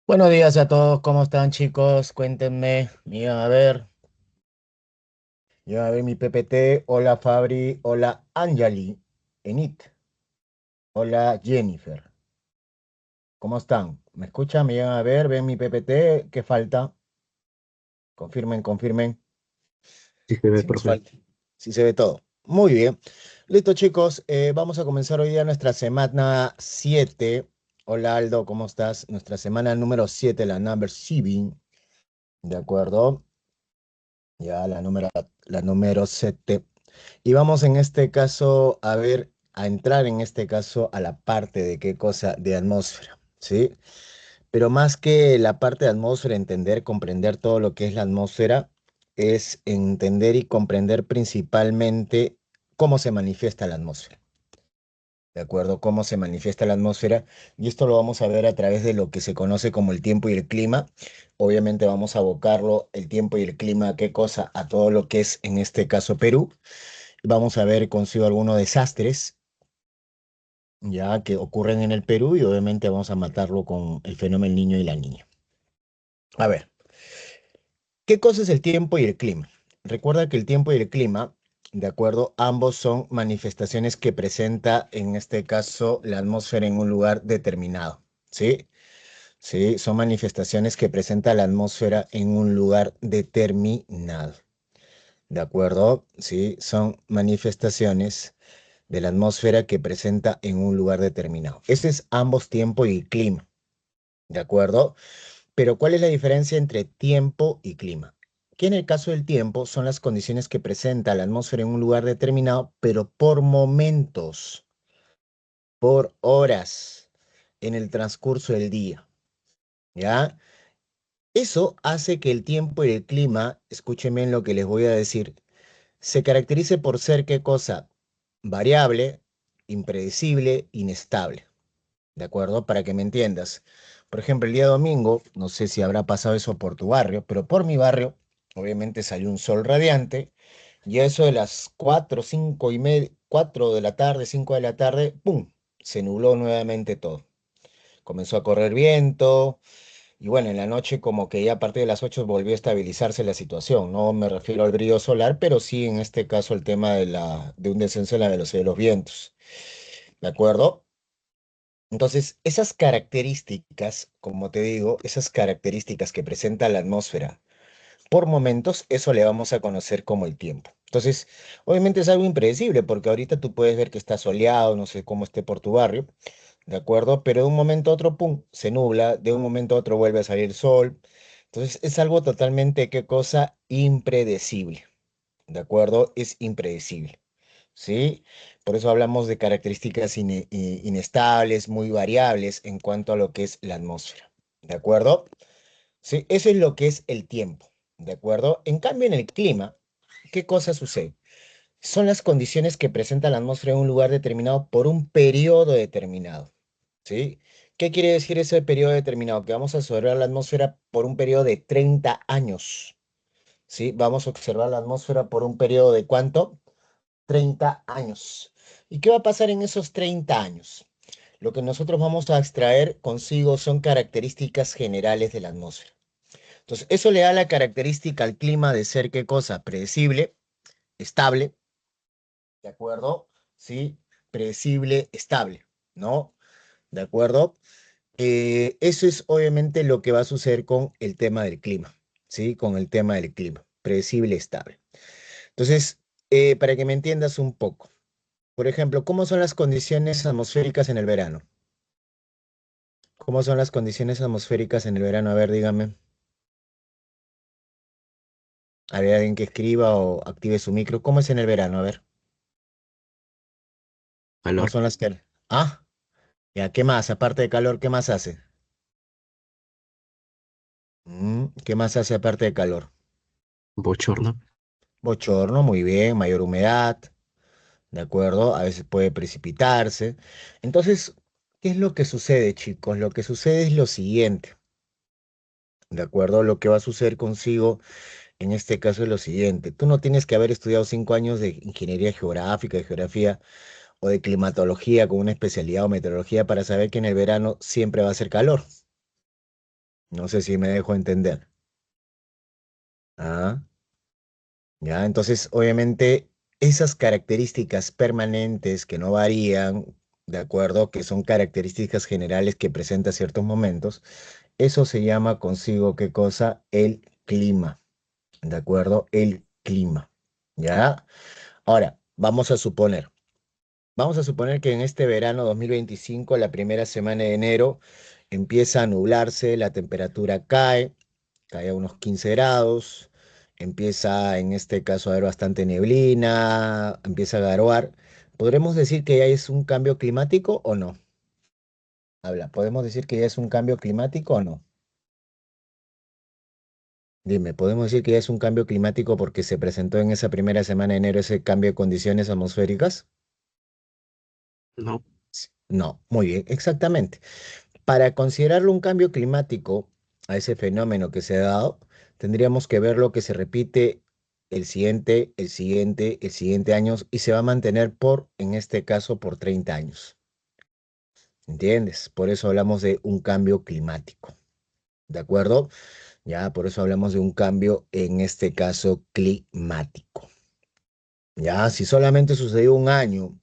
Buenos días a todos, ¿cómo están chicos? Cuéntenme, miren a ver mi PPT, hola Fabri, hola Anjali, Enit, hola Jennifer, ¿cómo están? ¿Me escuchan? Miren a ver, ven mi PPT, ¿qué falta? Confirmen, confirmen, Sí se ve, si nos profe. falta, si se ve todo. Muy bien, listo chicos, vamos a comenzar hoy día nuestra semana 7. Hola Aldo, ¿cómo estás? Nuestra semana número 7, la number 7, ¿de acuerdo? Ya la número 7. Y vamos en este caso a ver, a entrar en este caso a la parte de qué cosa, de atmósfera, ¿sí? Pero más que la parte de atmósfera, entender, comprender todo lo que es la atmósfera, es entender y comprender principalmente cómo se manifiesta la atmósfera. ¿De acuerdo? Cómo se manifiesta la atmósfera. Y esto lo vamos a ver a través de lo que se conoce como el tiempo y el clima. Obviamente vamos a abocarlo, el tiempo y el clima, ¿qué cosa? A todo lo que es, en este caso, Perú. Vamos a ver consigo algunos desastres ya que ocurren en el Perú y obviamente vamos a matarlo con el fenómeno niño y la niña. A ver, ¿qué cosa es el tiempo y el clima? Recuerda que el tiempo y el clima, de acuerdo, ambos son manifestaciones que presenta, en este caso, la atmósfera en un lugar determinado. ¿Sí? Sí, son manifestaciones que presenta la atmósfera en un lugar determinado. ¿De acuerdo? Sí, son manifestaciones de la atmósfera que presenta en un lugar determinado. Ese es ambos tiempo y clima, ¿de acuerdo? Pero ¿cuál es la diferencia entre tiempo y clima? Que en el caso del tiempo son las condiciones que presenta la atmósfera en un lugar determinado, pero por momentos, por horas, en el transcurso del día, ¿ya? Eso hace que el tiempo y el clima, escúchenme en lo que les voy a decir, se caracterice por ser ¿qué cosa? Variable, impredecible, inestable. ¿De acuerdo? Para que me entiendas. Por ejemplo, el día domingo, no sé si habrá pasado eso por tu barrio, pero por mi barrio, obviamente salió un sol radiante, y a eso de las 4, 5 y media, 4 de la tarde, 5 de la tarde, ¡pum! Se nubló nuevamente todo. Comenzó a correr viento, y bueno, en la noche como que ya a partir de las 8 volvió a estabilizarse la situación. No me refiero al brillo solar, pero sí en este caso el tema de un descenso en la velocidad de los vientos. ¿De acuerdo? Entonces, esas características, como te digo, esas características que presenta la atmósfera por momentos, eso le vamos a conocer como el tiempo. Entonces, obviamente es algo impredecible, porque ahorita tú puedes ver que está soleado, no sé cómo esté por tu barrio, ¿de acuerdo? Pero de un momento a otro, pum, se nubla, de un momento a otro vuelve a salir sol. Entonces, es algo totalmente, ¿qué cosa? Impredecible, ¿de acuerdo? Es impredecible. ¿Sí? Por eso hablamos de características inestables, muy variables en cuanto a lo que es la atmósfera, ¿de acuerdo? Sí, eso es lo que es el tiempo, ¿de acuerdo? En cambio, en el clima, ¿qué cosa sucede? Son las condiciones que presenta la atmósfera en un lugar determinado por un periodo determinado, ¿sí? ¿Qué quiere decir ese periodo determinado? Que vamos a observar la atmósfera por un periodo de 30 años, ¿sí? Vamos a observar la atmósfera por un periodo de ¿cuánto? 30 años. ¿Y qué va a pasar en esos 30 años? Lo que nosotros vamos a extraer consigo son características generales de la atmósfera. Entonces, eso le da la característica al clima de ser qué cosa? Predecible, estable, ¿de acuerdo? Sí, predecible, estable, ¿no? ¿De acuerdo? Eso es obviamente lo que va a suceder con el tema del clima, ¿sí? Con el tema del clima, predecible, estable. Entonces, para que me entiendas un poco. Por ejemplo, ¿cómo son las condiciones atmosféricas en el verano? ¿Cómo son las condiciones atmosféricas en el verano? A ver, dígame. A ver, alguien que escriba o active su micro. ¿Cómo es en el verano? A ver, ¿cómo Calor, son las que... Ah, ya, ¿qué más? Aparte de calor, ¿qué más hace? ¿Qué más hace aparte de calor? bochorno. Bochorno, muy bien, mayor humedad, ¿de acuerdo? A veces puede precipitarse. Entonces, ¿qué es lo que sucede, chicos? Lo que sucede es lo siguiente, ¿de acuerdo? Lo que va a suceder consigo en este caso es lo siguiente, tú no tienes que haber estudiado 5 años de ingeniería geográfica, de geografía o de climatología con una especialidad o meteorología para saber que en el verano siempre va a ser calor. No sé si me dejo entender. Ah, ya, entonces, obviamente, esas características permanentes que no varían, ¿de acuerdo? Que son características generales que presenta ciertos momentos, eso se llama consigo, ¿qué cosa? El clima, ¿de acuerdo? El clima, ¿ya? Ahora, vamos a suponer que en este verano 2025, la primera semana de enero, empieza a nublarse, la temperatura cae a unos 15 grados, empieza en este caso a haber bastante neblina, empieza a garoar. ¿Podremos decir que ya es un cambio climático o no? Habla, ¿podemos decir que ya es un cambio climático o no? Dime, ¿podemos decir que ya es un cambio climático porque se presentó en esa primera semana de enero ese cambio de condiciones atmosféricas? No, No, muy bien, exactamente. Para considerarlo un cambio climático a ese fenómeno que se ha dado, tendríamos que ver lo que se repite el siguiente año y se va a mantener en este caso, por 30 años. ¿Entiendes? Por eso hablamos de un cambio climático. ¿De acuerdo? Ya, por eso hablamos de un cambio, en este caso, climático. Ya, si solamente sucedió un año,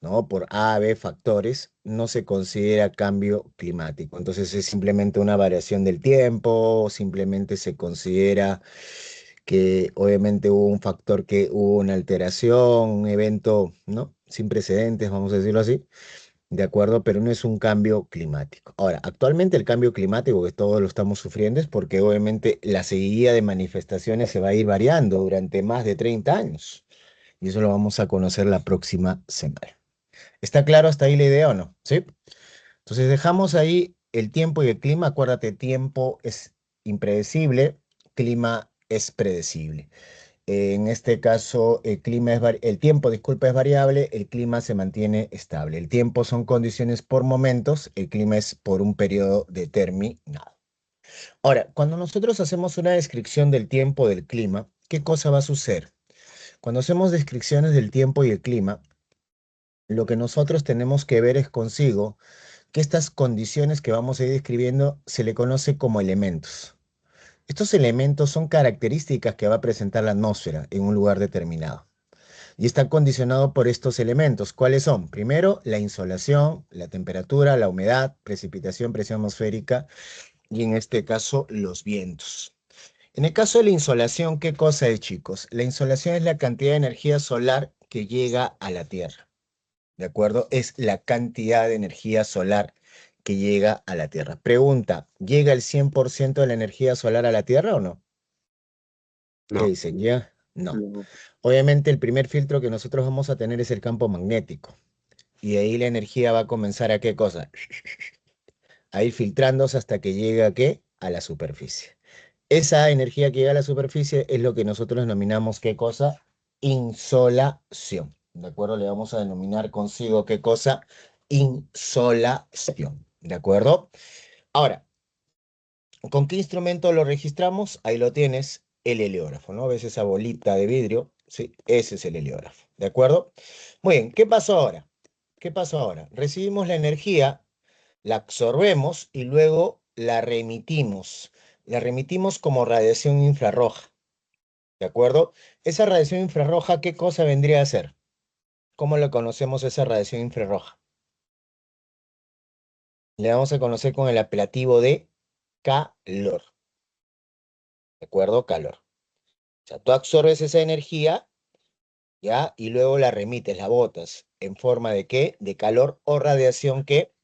¿no? Por A, B factores, no se considera cambio climático. Entonces es simplemente una variación del tiempo, simplemente se considera que obviamente hubo un factor, que hubo una alteración, un evento, ¿no? Sin precedentes, vamos a decirlo así, de acuerdo, pero no es un cambio climático. Ahora, actualmente el cambio climático que todos lo estamos sufriendo es porque obviamente la seguidilla de manifestaciones se va a ir variando durante más de 30 años. Y eso lo vamos a conocer la próxima semana. ¿Está claro hasta ahí la idea o no? ¿Sí? Entonces dejamos ahí el tiempo y el clima. Acuérdate, tiempo es impredecible, clima es predecible. En este caso, el tiempo, disculpa, es variable, el clima se mantiene estable. El tiempo son condiciones por momentos, el clima es por un periodo determinado. Ahora, cuando nosotros hacemos una descripción del tiempo del clima, ¿qué cosa va a suceder? Cuando hacemos descripciones del tiempo y el clima, lo que nosotros tenemos que ver es consigo que estas condiciones que vamos a ir describiendo se le conoce como elementos. Estos elementos son características que va a presentar la atmósfera en un lugar determinado y está condicionado por estos elementos. ¿Cuáles son? Primero, la insolación, la temperatura, la humedad, precipitación, presión atmosférica y en este caso los vientos. En el caso de la insolación, ¿qué cosa es, chicos? La insolación es la cantidad de energía solar que llega a la Tierra. ¿De acuerdo? Es la cantidad de energía solar que llega a la Tierra. Pregunta, ¿llega el 100% de la energía solar a la Tierra o no? ¿Qué no, dicen? ¿Ya? No. No, Obviamente el primer filtro que nosotros vamos a tener es el campo magnético. Y de ahí la energía va a comenzar a qué cosa? A ir filtrándose hasta que llegue a qué? A la superficie. Esa energía que llega a la superficie es lo que nosotros denominamos qué cosa? Insolación. ¿De acuerdo? Le vamos a denominar consigo qué cosa? Insolación. ¿De acuerdo? Ahora, ¿con qué instrumento lo registramos? Ahí lo tienes, el heliógrafo, ¿no? ¿Ves esa bolita de vidrio? Sí, ese es el heliógrafo. ¿De acuerdo? Muy bien, ¿qué pasó ahora? ¿Qué pasó ahora? Recibimos la energía, la absorbemos y luego la remitimos. La remitimos como radiación infrarroja. ¿De acuerdo? Esa radiación infrarroja, ¿qué cosa vendría a ser? ¿Cómo le conocemos esa radiación infrarroja? Le vamos a conocer con el apelativo de calor. ¿De acuerdo? Calor. O sea, tú absorbes esa energía, ¿ya? Y luego la remites, la botas. ¿En forma de qué? De calor o radiación, ¿qué?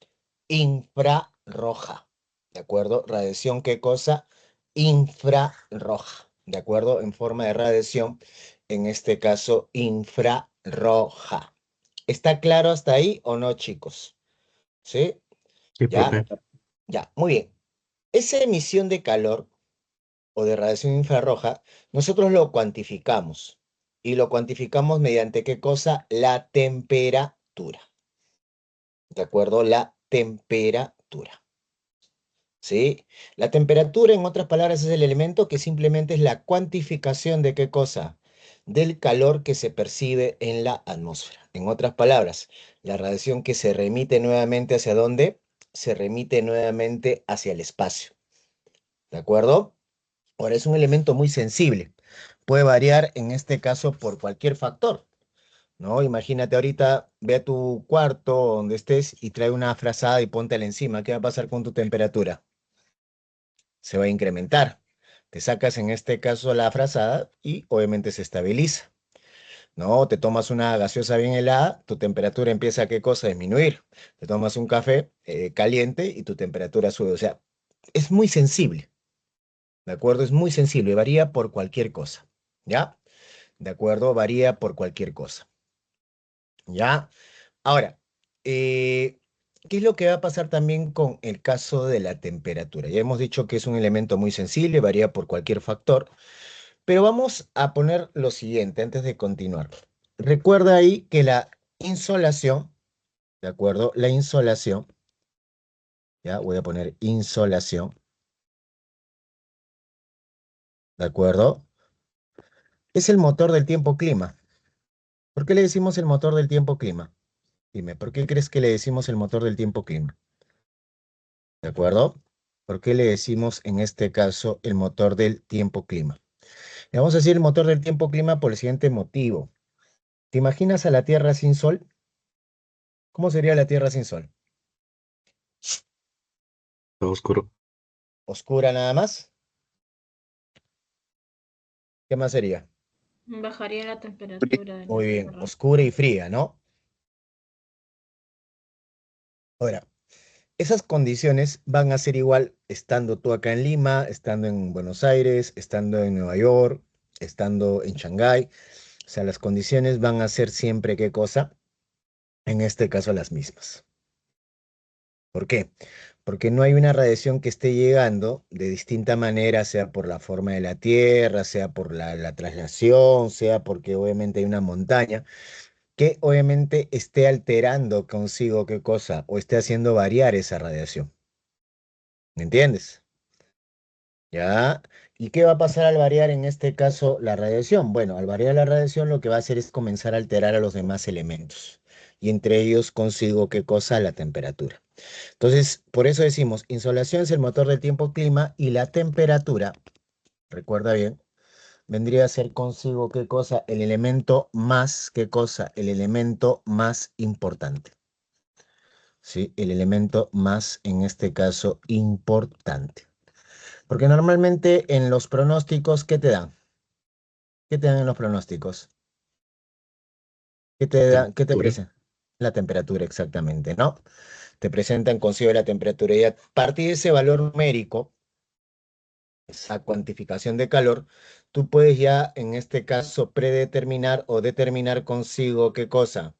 Infrarroja. ¿De acuerdo? Radiación, ¿qué cosa? Infrarroja. ¿De acuerdo? En forma de radiación, en este caso, infrarroja. ¿Está claro hasta ahí o no, chicos? ¿Sí? sí, ¿Ya? profe. Ya, muy bien. Esa emisión de calor o de radiación infrarroja, nosotros lo cuantificamos. ¿Y lo cuantificamos mediante qué cosa? La temperatura. ¿De acuerdo? La temperatura. ¿Sí? La temperatura, en otras palabras, es el elemento que simplemente es la cuantificación de qué cosa? Del calor que se percibe en la atmósfera. En otras palabras, la radiación que se remite nuevamente, ¿hacia dónde? Se remite nuevamente hacia el espacio. ¿De acuerdo? Ahora es un elemento muy sensible. Puede variar en este caso por cualquier factor, ¿no? Imagínate ahorita, ve a tu cuarto donde estés y trae una frazada y póntela encima. ¿Qué va a pasar con tu temperatura? Se va a incrementar. Te sacas en este caso la frazada y obviamente se estabiliza. No, te tomas una gaseosa bien helada, tu temperatura empieza a qué cosa, a disminuir. Te tomas un café caliente y tu temperatura sube. O sea, es muy sensible, ¿de acuerdo? Es muy sensible, varía por cualquier cosa, ¿ya? ¿De acuerdo? Varía por cualquier cosa, ¿ya? Ahora, eh, ¿qué es lo que va a pasar también con el caso de la temperatura? Ya hemos dicho que es un elemento muy sensible, varía por cualquier factor, pero vamos a poner lo siguiente antes de continuar. Recuerda ahí que la insolación, ¿de acuerdo? La insolación, ya voy a poner insolación, ¿de acuerdo? Es el motor del tiempo-clima. ¿Por qué le decimos el motor del tiempo-clima? Dime, ¿por qué crees que le decimos el motor del tiempo-clima? ¿De acuerdo? ¿Por qué le decimos en este caso el motor del tiempo-clima? Le vamos a decir el motor del tiempo-clima por el siguiente motivo. ¿Te imaginas a la Tierra sin sol? ¿Cómo sería la Tierra sin sol? Todo oscuro. ¿Oscura nada más? ¿Qué más sería? Bajaría la temperatura de la Muy bien, Tierra. oscura y fría, ¿no? Ahora, esas condiciones van a ser igual estando tú acá en Lima, estando en Buenos Aires, estando en Nueva York, estando en Shanghái. O sea, las condiciones van a ser siempre, ¿qué cosa? En este caso, las mismas. ¿Por qué? Porque no hay una radiación que esté llegando de distinta manera, sea por la forma de la Tierra, sea por la traslación, sea porque obviamente hay una montaña, que obviamente esté alterando consigo qué cosa, o esté haciendo variar esa radiación. ¿Me entiendes? ¿Ya? ¿Y qué va a pasar al variar en este caso la radiación? Bueno, al variar la radiación lo que va a hacer es comenzar a alterar a los demás elementos. Y entre ellos consigo qué cosa, la temperatura. Entonces, por eso decimos, insolación es el motor del tiempo-clima y la temperatura, recuerda bien, vendría a ser consigo qué cosa, el elemento más, qué cosa, el elemento más importante. ¿Sí? El elemento más, en este caso, importante. Porque normalmente en los pronósticos, ¿qué te dan? ¿Qué te dan en los pronósticos? ¿Qué te dan? ¿Qué te Temperatura. presentan? La temperatura, exactamente, ¿no? Te presentan consigo la temperatura y a partir de ese valor numérico, esa cuantificación de calor, tú puedes ya, en este caso, predeterminar o determinar consigo qué cosa.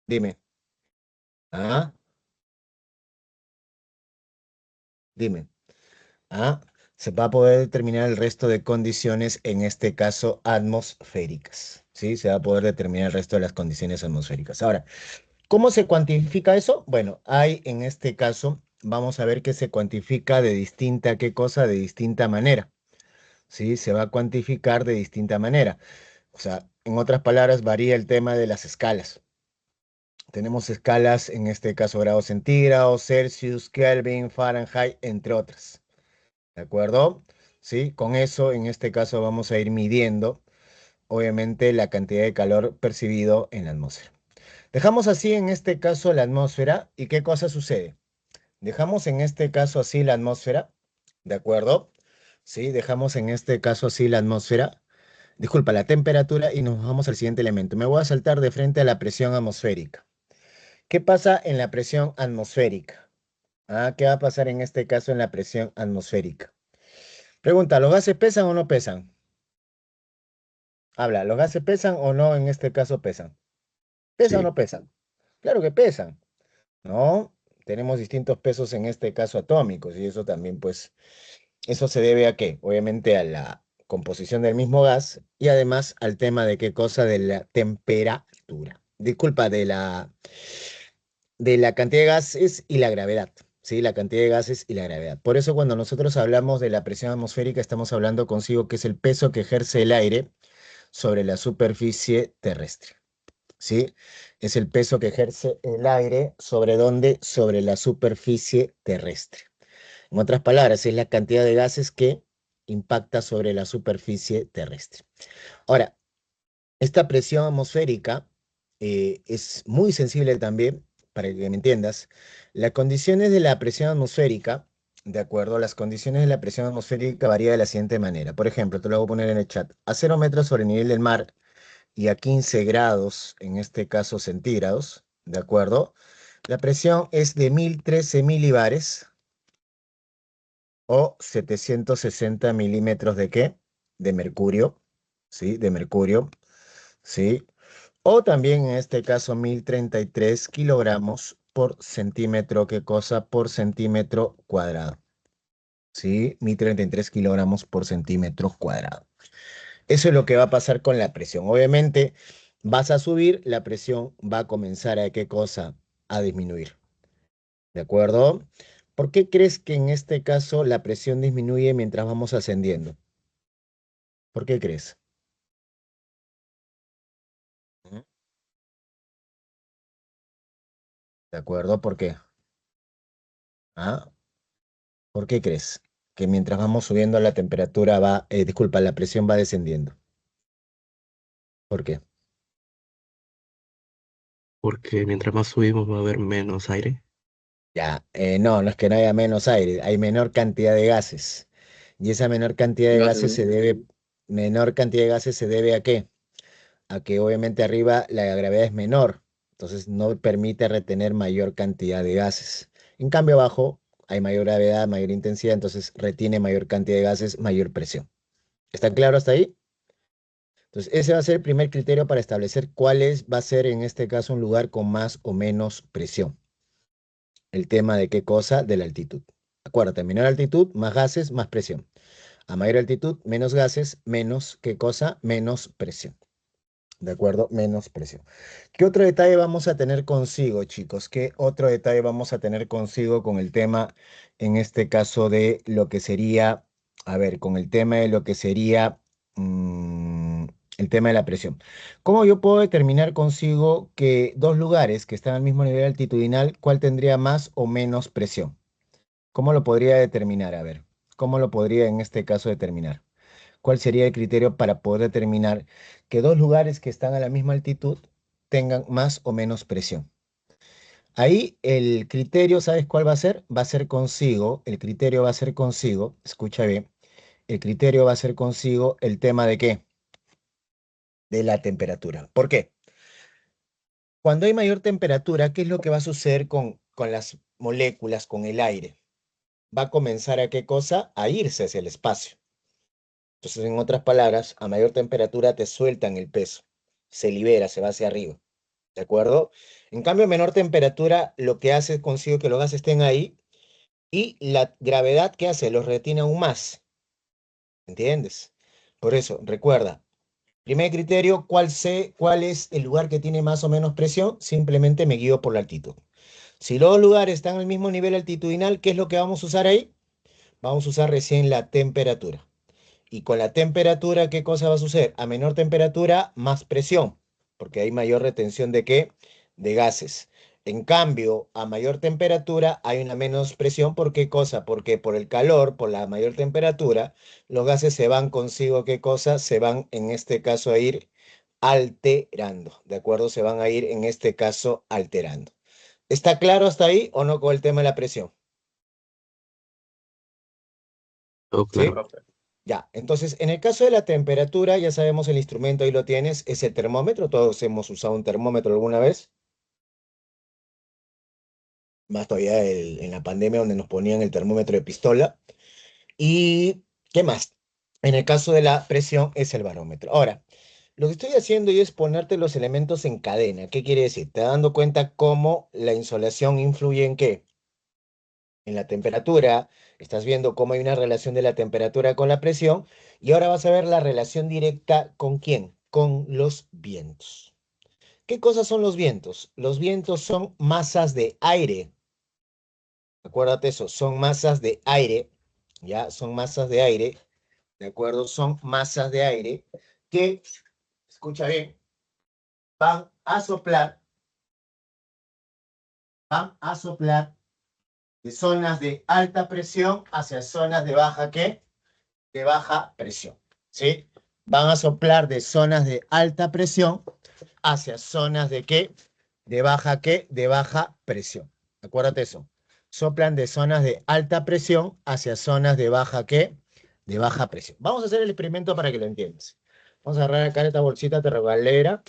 Dime. ¿Ah? Dime. ¿Ah? Se va a poder determinar el resto de condiciones, en este caso atmosféricas. ¿Sí? Se va a poder determinar el resto de las condiciones atmosféricas. Ahora, ¿cómo se cuantifica eso? Bueno, hay en este caso, vamos a ver que se cuantifica de distinta, ¿qué cosa? De distinta manera. ¿Sí? Se va a cuantificar de distinta manera. O sea, en otras palabras, varía el tema de las escalas. Tenemos escalas, en este caso, grados centígrados, Celsius, Kelvin, Fahrenheit, entre otras. ¿De acuerdo? Sí, con eso, en este caso, vamos a ir midiendo, obviamente, la cantidad de calor percibido en la atmósfera. Dejamos así, en este caso, la atmósfera. ¿Y qué cosa sucede? Dejamos en este caso así la atmósfera. ¿De acuerdo? Sí, dejamos en este caso así la atmósfera. Disculpa, la temperatura y nos vamos al siguiente elemento. Me voy a saltar de frente a la presión atmosférica. ¿Qué pasa en la presión atmosférica? Ah, ¿qué va a pasar en este caso en la presión atmosférica? Pregunta, ¿los gases pesan o no pesan? Habla, ¿los gases pesan o no en este caso pesan? ¿Pesan o Sí. no pesan? Claro que pesan, ¿no? Tenemos distintos pesos en este caso atómicos y eso también, pues, eso se debe a qué? Obviamente a la composición del mismo gas y además al tema de qué cosa de la temperatura. Disculpa, de la cantidad de gases y la gravedad. Sí, la cantidad de gases y la gravedad. Por eso cuando nosotros hablamos de la presión atmosférica, estamos hablando consigo que es el peso que ejerce el aire sobre la superficie terrestre. ¿Sí? Es el peso que ejerce el aire sobre dónde? Sobre la superficie terrestre. En otras palabras, es la cantidad de gases que impacta sobre la superficie terrestre. Ahora, esta presión atmosférica es muy sensible también, para que me entiendas. Las condiciones de la presión atmosférica, de acuerdo, las condiciones de la presión atmosférica varían de la siguiente manera. Por ejemplo, te lo voy a poner en el chat. A 0 metros sobre el nivel del mar y a 15 grados, en este caso centígrados, ¿de acuerdo? La presión es de 1013 milibares o 760 milímetros de ¿qué? De mercurio, ¿sí? De mercurio, ¿sí? O también en este caso 1033 kilogramos por centímetro, ¿qué cosa? Por centímetro cuadrado, ¿sí? 1033 kilogramos por centímetro cuadrado. Eso es lo que va a pasar con la presión. Obviamente vas a subir, la presión va a comenzar a ¿qué cosa? A disminuir. ¿De acuerdo? ¿Por qué crees que en este caso la presión disminuye mientras vamos ascendiendo? ¿Por qué crees? ¿Mm? ¿De acuerdo? ¿Por qué? ¿Ah? ¿Por qué crees que mientras vamos subiendo la temperatura va, disculpa, la presión va descendiendo? ¿Por qué? Porque mientras más subimos va a haber menos aire. Ya, no, no es que no haya menos aire, hay menor cantidad de gases. Y esa menor cantidad de gases se debe, menor cantidad de gases se debe ¿a qué? A que obviamente arriba la gravedad es menor, entonces no permite retener mayor cantidad de gases. En cambio abajo hay mayor gravedad, mayor intensidad, entonces retiene mayor cantidad de gases, mayor presión. ¿Está claro hasta ahí? Entonces ese va a ser el primer criterio para establecer va a ser en este caso un lugar con más o menos presión. El tema de qué cosa, de la altitud. Acuérdate, menor altitud, más gases, más presión. A mayor altitud, menos gases, menos qué cosa, menos presión. ¿De acuerdo? Menos presión. ¿Qué otro detalle vamos a tener consigo, chicos? ¿Qué otro detalle vamos a tener consigo con el tema, en este caso, de lo que sería, a ver, con el tema de lo que sería mm, el tema de la presión? ¿Cómo yo puedo determinar consigo que dos lugares que están al mismo nivel altitudinal, cuál tendría más o menos presión? ¿Cómo lo podría determinar? A ver, ¿cómo lo podría en este caso determinar? ¿Cuál sería el criterio para poder determinar que dos lugares que están a la misma altitud tengan más o menos presión? Ahí el criterio, ¿sabes cuál va a ser? Va a ser consigo, el criterio va a ser consigo, escucha bien, el criterio va a ser consigo el tema de qué? De la temperatura. ¿Por qué? Cuando hay mayor temperatura, ¿qué es lo que va a suceder con las moléculas, con el aire? Va a comenzar a qué cosa? A irse hacia el espacio. Entonces, en otras palabras, a mayor temperatura te sueltan el peso, se libera, se va hacia arriba, ¿de acuerdo? En cambio, a menor temperatura, lo que hace es consigo que los gases estén ahí y la gravedad que hace los retiene aún más, ¿entiendes? Por eso, recuerda, primer criterio, ¿cuál es el lugar que tiene más o menos presión? Simplemente me guío por la altitud. Si los dos lugares están al mismo nivel altitudinal, ¿qué es lo que vamos a usar ahí? Vamos a usar recién la temperatura. Y con la temperatura, ¿qué cosa va a suceder? A menor temperatura, más presión, porque hay mayor retención de qué? De gases. En cambio, a mayor temperatura hay una menos presión. ¿Por qué cosa? Porque por el calor, por la mayor temperatura, los gases se van consigo, ¿qué cosa? Se van, en este caso, a ir alterando, ¿de acuerdo? Se van a ir, en este caso, alterando. ¿Está claro hasta ahí o no con el tema de la presión? Todo ¿Sí? claro. Ya, entonces en el caso de la temperatura, ya sabemos el instrumento, ahí lo tienes, es el termómetro, todos hemos usado un termómetro alguna vez, más todavía en la pandemia donde nos ponían el termómetro de pistola. ¿Y qué más? En el caso de la presión es el barómetro. Ahora, lo que estoy haciendo yo es ponerte los elementos en cadena. ¿Qué quiere decir? Te dando cuenta cómo la insolación influye en qué. En la temperatura, estás viendo cómo hay una relación de la temperatura con la presión y ahora vas a ver la relación directa con quién, con los vientos. ¿Qué cosas son los vientos? Los vientos son masas de aire. Acuérdate eso, son masas de aire, ¿ya? Son masas de aire, ¿de acuerdo? Son masas de aire que, escucha bien, van a soplar, van a soplar De zonas de alta presión hacia zonas de baja, ¿qué? De baja presión, ¿sí? Van a soplar de zonas de alta presión hacia zonas de ¿qué? De baja, ¿qué? De baja presión. Acuérdate eso. Soplan de zonas de alta presión hacia zonas de baja, ¿qué? De baja presión. Vamos a hacer el experimento para que lo entiendas. Vamos a agarrar acá esta bolsita termogalera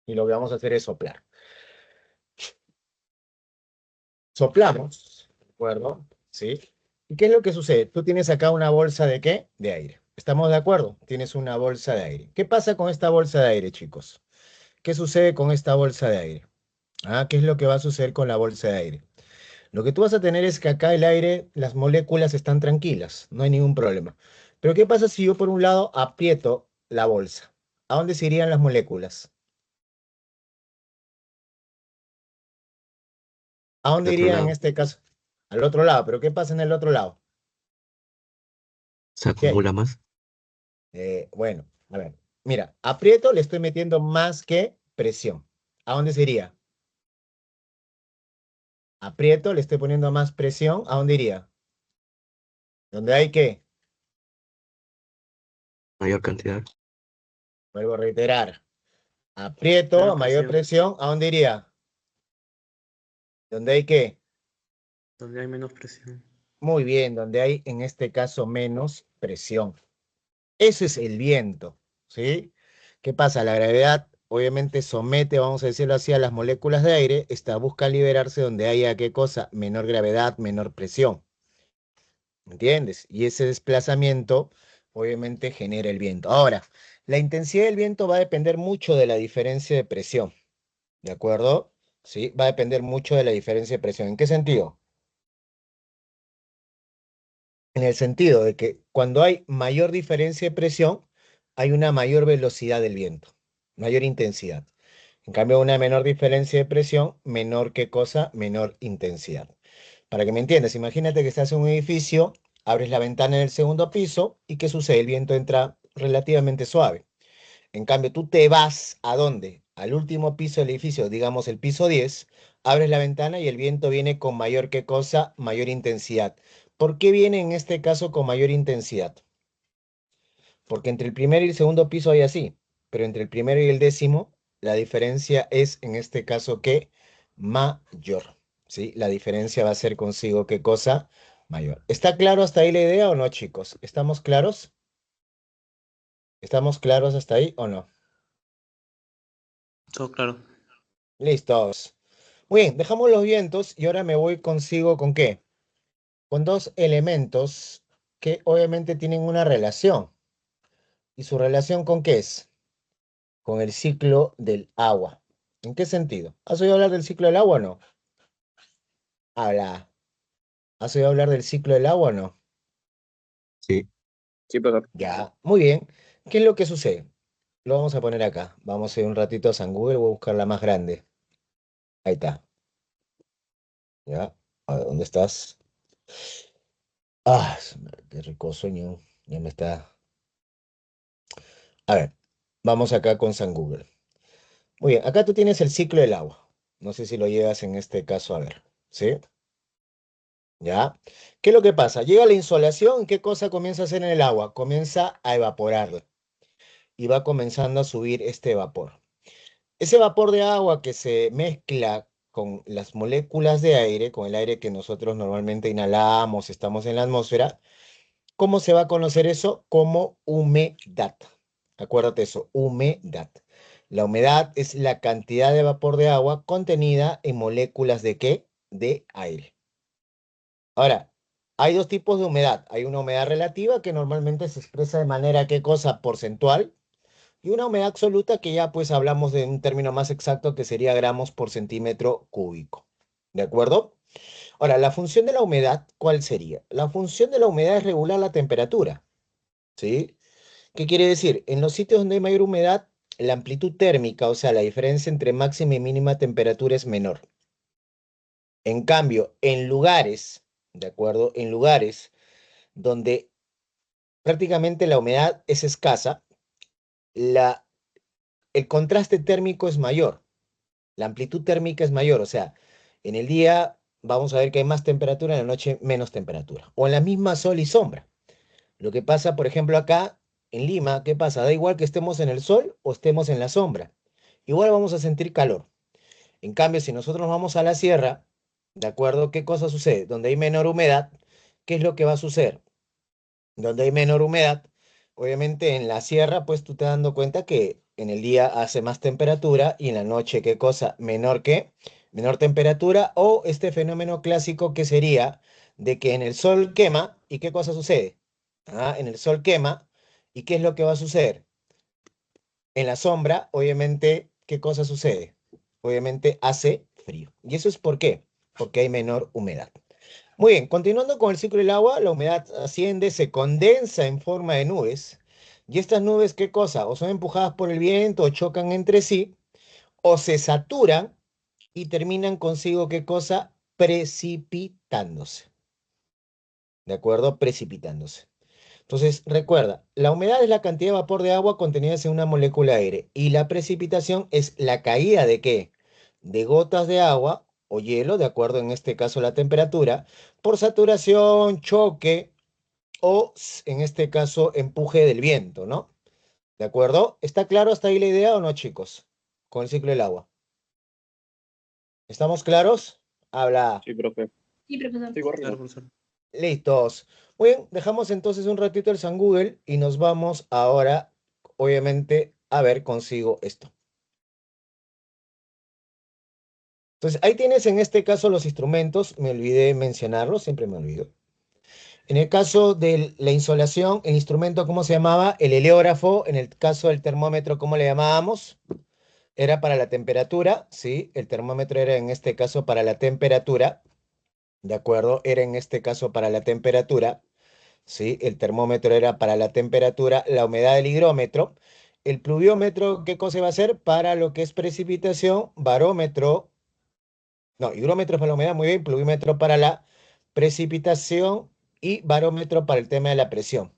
y lo que vamos a hacer es soplar. Soplamos, ¿de acuerdo? ¿Sí? ¿Y qué es lo que sucede? Tú tienes acá una bolsa de ¿qué? De aire. ¿Estamos de acuerdo? Tienes una bolsa de aire. ¿Qué pasa con esta bolsa de aire, chicos? ¿Qué sucede con esta bolsa de aire? Ah, ¿qué es lo que va a suceder con la bolsa de aire? Lo que tú vas a tener es que acá el aire, las moléculas están tranquilas, no hay ningún problema. Pero ¿qué pasa si yo por un lado aprieto la bolsa? ¿A dónde se irían las moléculas? ¿A Al dónde otro irían en lado. este caso? Al otro lado. ¿Pero qué pasa en el otro lado? Se ¿Qué hay? acumula más. Bueno, a ver. Mira, aprieto, le estoy metiendo más que presión. ¿A dónde se iría? Aprieto, le estoy poniendo más presión. ¿A dónde iría? ¿Dónde hay qué? Mayor cantidad. Vuelvo a reiterar. Aprieto, a Menor mayor presión, presión. ¿A dónde iría? ¿Dónde hay qué? donde hay menos presión. Muy bien, donde hay en este caso menos presión. Eso es el viento, ¿sí? ¿Qué pasa? La gravedad obviamente somete, vamos a decirlo así, a las moléculas de aire. Esta busca liberarse donde haya qué cosa, menor gravedad, menor presión. ¿Entiendes? Y ese desplazamiento obviamente genera el viento. Ahora, la intensidad del viento va a depender mucho de la diferencia de presión, ¿de acuerdo? Sí, va a depender mucho de la diferencia de presión. ¿En qué sentido? En el sentido de que cuando hay mayor diferencia de presión, hay una mayor velocidad del viento, mayor intensidad. En cambio, una menor diferencia de presión, menor qué cosa, menor intensidad. Para que me entiendas, imagínate que estás en un edificio, abres la ventana en el segundo piso y ¿qué sucede? El viento entra relativamente suave. En cambio, tú te vas ¿a dónde? Al último piso del edificio, digamos el piso 10, abres la ventana y el viento viene con mayor qué cosa, mayor intensidad. ¿Por qué viene en este caso con mayor intensidad? Porque entre el primer y el segundo piso hay así, pero entre el primero y el décimo, la diferencia es en este caso que mayor, ¿sí? La diferencia va a ser consigo qué cosa mayor. ¿Está claro hasta ahí la idea o no, chicos? ¿Estamos claros? ¿Estamos claros hasta ahí o no? Todo claro. Listos. Muy bien, dejamos los vientos y ahora me voy consigo con qué? Con dos elementos que obviamente tienen una relación. ¿Y su relación con qué es? Con el ciclo del agua. ¿En qué sentido? ¿Has oído hablar del ciclo del agua o no? Habla. ¿Has oído hablar del ciclo del agua o no? Sí. Sí, profesor. Ya, muy bien. ¿Qué es lo que sucede? Lo vamos a poner acá. Vamos a ir un ratito a San Google, voy a buscar la más grande. Ahí está. ¿Ya? A ver, ¿dónde estás? Ah, qué rico sueño. Ya me está. A ver, vamos acá con San Google. Muy bien, acá tú tienes el ciclo del agua. No sé si lo llevas en este caso a ver. ¿Sí? ¿Ya? ¿Qué es lo que pasa? Llega la insolación, ¿qué cosa comienza a hacer en el agua? Comienza a evaporar y va comenzando a subir este vapor. Ese vapor de agua que se mezcla con las moléculas de aire, con el aire que nosotros normalmente inhalamos, estamos en la atmósfera, ¿cómo se va a conocer eso? Como humedad. Acuérdate eso, humedad. La humedad es la cantidad de vapor de agua contenida en moléculas de ¿qué? De aire. Ahora, hay dos tipos de humedad. Hay una humedad relativa que normalmente se expresa de manera, ¿qué cosa? Porcentual. Y una humedad absoluta que ya pues hablamos de un término más exacto que sería gramos por centímetro cúbico. ¿De acuerdo? Ahora, la función de la humedad, ¿cuál sería? La función de la humedad es regular la temperatura. ¿Sí? ¿Qué quiere decir? En los sitios donde hay mayor humedad, la amplitud térmica, o sea, la diferencia entre máxima y mínima temperatura es menor. En cambio, en lugares, ¿de acuerdo? En lugares donde prácticamente la humedad es escasa, la, el contraste térmico es mayor, la amplitud térmica es mayor, o sea, en el día vamos a ver que hay más temperatura, en la noche menos temperatura. O en la misma sol y sombra. Lo que pasa, por ejemplo, acá en Lima, ¿qué pasa? Da igual que estemos en el sol o estemos en la sombra. Igual vamos a sentir calor. En cambio, si nosotros vamos a la sierra, ¿de acuerdo? ¿Qué cosa sucede? Donde hay menor humedad, ¿qué es lo que va a suceder? Donde hay menor humedad, obviamente en la sierra, pues tú te das dando cuenta que en el día hace más temperatura y en la noche, ¿qué cosa? Menor que, menor temperatura o este fenómeno clásico que sería de que en el sol quema y ¿qué cosa sucede? Ah, en el sol quema y ¿qué es lo que va a suceder? En la sombra, obviamente, ¿qué cosa sucede? Obviamente hace frío. ¿Y eso es por qué? Porque hay menor humedad. Muy bien, continuando con el ciclo del agua, la humedad asciende, se condensa en forma de nubes. ¿Y estas nubes qué cosa? O son empujadas por el viento, o chocan entre sí, o se saturan y terminan consigo qué cosa? Precipitándose. ¿De acuerdo? Precipitándose. Entonces, recuerda, la humedad es la cantidad de vapor de agua contenida en una molécula de aire y la precipitación es la caída de ¿qué? De gotas de agua o hielo, de acuerdo en este caso la temperatura, por saturación, choque o en este caso empuje del viento, ¿no? ¿De acuerdo? ¿Está claro hasta ahí la idea o no, chicos? Con el ciclo del agua. ¿Estamos claros? Habla. Sí, profe. Sí, profesor. Sí, Claro, correcto. profesor. Listos. Muy bien, dejamos entonces un ratito el San Google y nos vamos ahora, obviamente, a ver consigo esto. Entonces, ahí tienes en este caso los instrumentos, me olvidé mencionarlos, siempre me olvido. En el caso de la insolación, el instrumento, ¿cómo se llamaba? El heliógrafo. En el caso del termómetro, ¿cómo le llamábamos? Era para la temperatura, ¿sí? El termómetro era en este caso para la temperatura, ¿de acuerdo? Era en este caso para la temperatura. ¿Sí? El termómetro era para la temperatura, la humedad del higrómetro. El pluviómetro, ¿qué cosa va a ser? Para lo que es precipitación, barómetro, no, higrómetro es para la humedad, muy bien, pluviómetro para la precipitación y barómetro para el tema de la presión.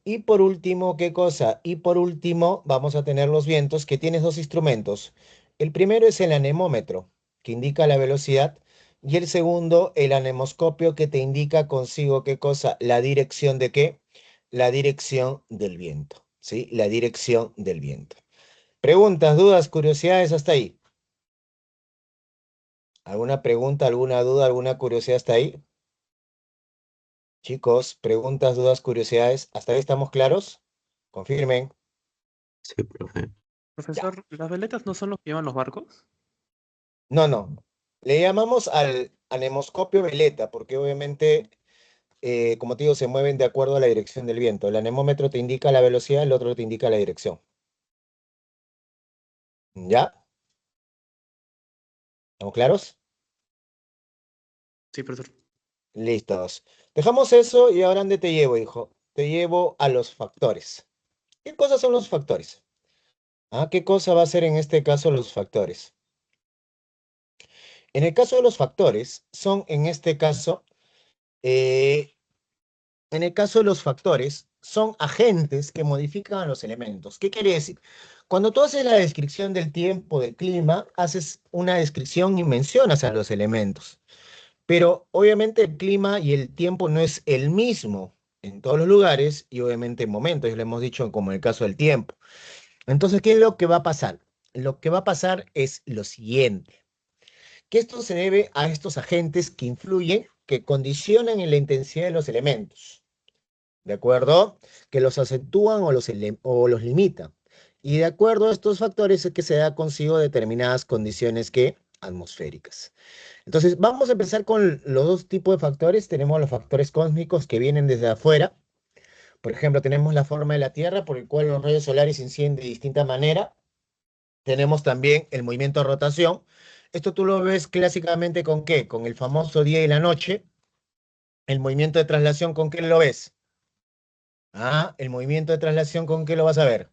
Y por último, ¿qué cosa? Y por último, vamos a tener los vientos, que tienes dos instrumentos. El primero es el anemómetro, que indica la velocidad, y el segundo, el anemoscopio, que te indica consigo qué cosa, la dirección de qué, la dirección del viento, ¿sí? La dirección del viento. Preguntas, dudas, curiosidades hasta ahí. ¿Alguna pregunta, alguna duda, alguna curiosidad hasta ahí? Chicos, preguntas, dudas, curiosidades, ¿hasta ahí estamos claros? Confirmen. Sí, profe. Profesor, ¿las veletas no son los que llevan los barcos? No, no. Le llamamos al anemoscopio veleta, porque obviamente, como te digo, se mueven de acuerdo a la dirección del viento. El anemómetro te indica la velocidad, el otro te indica la dirección. ¿Ya? ¿Estamos claros? Sí, profesor. Listos. Dejamos eso y ahora ¿dónde te llevo, hijo? Te llevo a los factores. ¿Qué cosas son los factores? ¿Ah? ¿Qué cosa va a ser en este caso los factores? En el caso de los factores, son en este caso eh, en el caso de los factores, son agentes que modifican a los elementos. ¿Qué quiere decir? Cuando tú haces la descripción del tiempo, del clima, haces una descripción y mencionas a los elementos. Pero obviamente el clima y el tiempo no es el mismo en todos los lugares y obviamente en momentos, ya lo hemos dicho como en el caso del tiempo. Entonces, ¿qué es lo que va a pasar? Lo que va a pasar es lo siguiente, que esto se debe a estos agentes que influyen, que condicionan en la intensidad de los elementos. ¿De acuerdo? Que los acentúan o los limitan. Y de acuerdo a estos factores es que se da consigo determinadas condiciones que atmosféricas. Entonces, vamos a empezar con los dos tipos de factores. Tenemos los factores cósmicos que vienen desde afuera. Por ejemplo, tenemos la forma de la Tierra, por el cual los rayos solares inciden de distinta manera. Tenemos también el movimiento de rotación. Esto tú lo ves clásicamente con ¿qué? Con el famoso día y la noche. El movimiento de traslación, ¿con qué lo ves? Ah, el movimiento de traslación, ¿con qué lo vas a ver?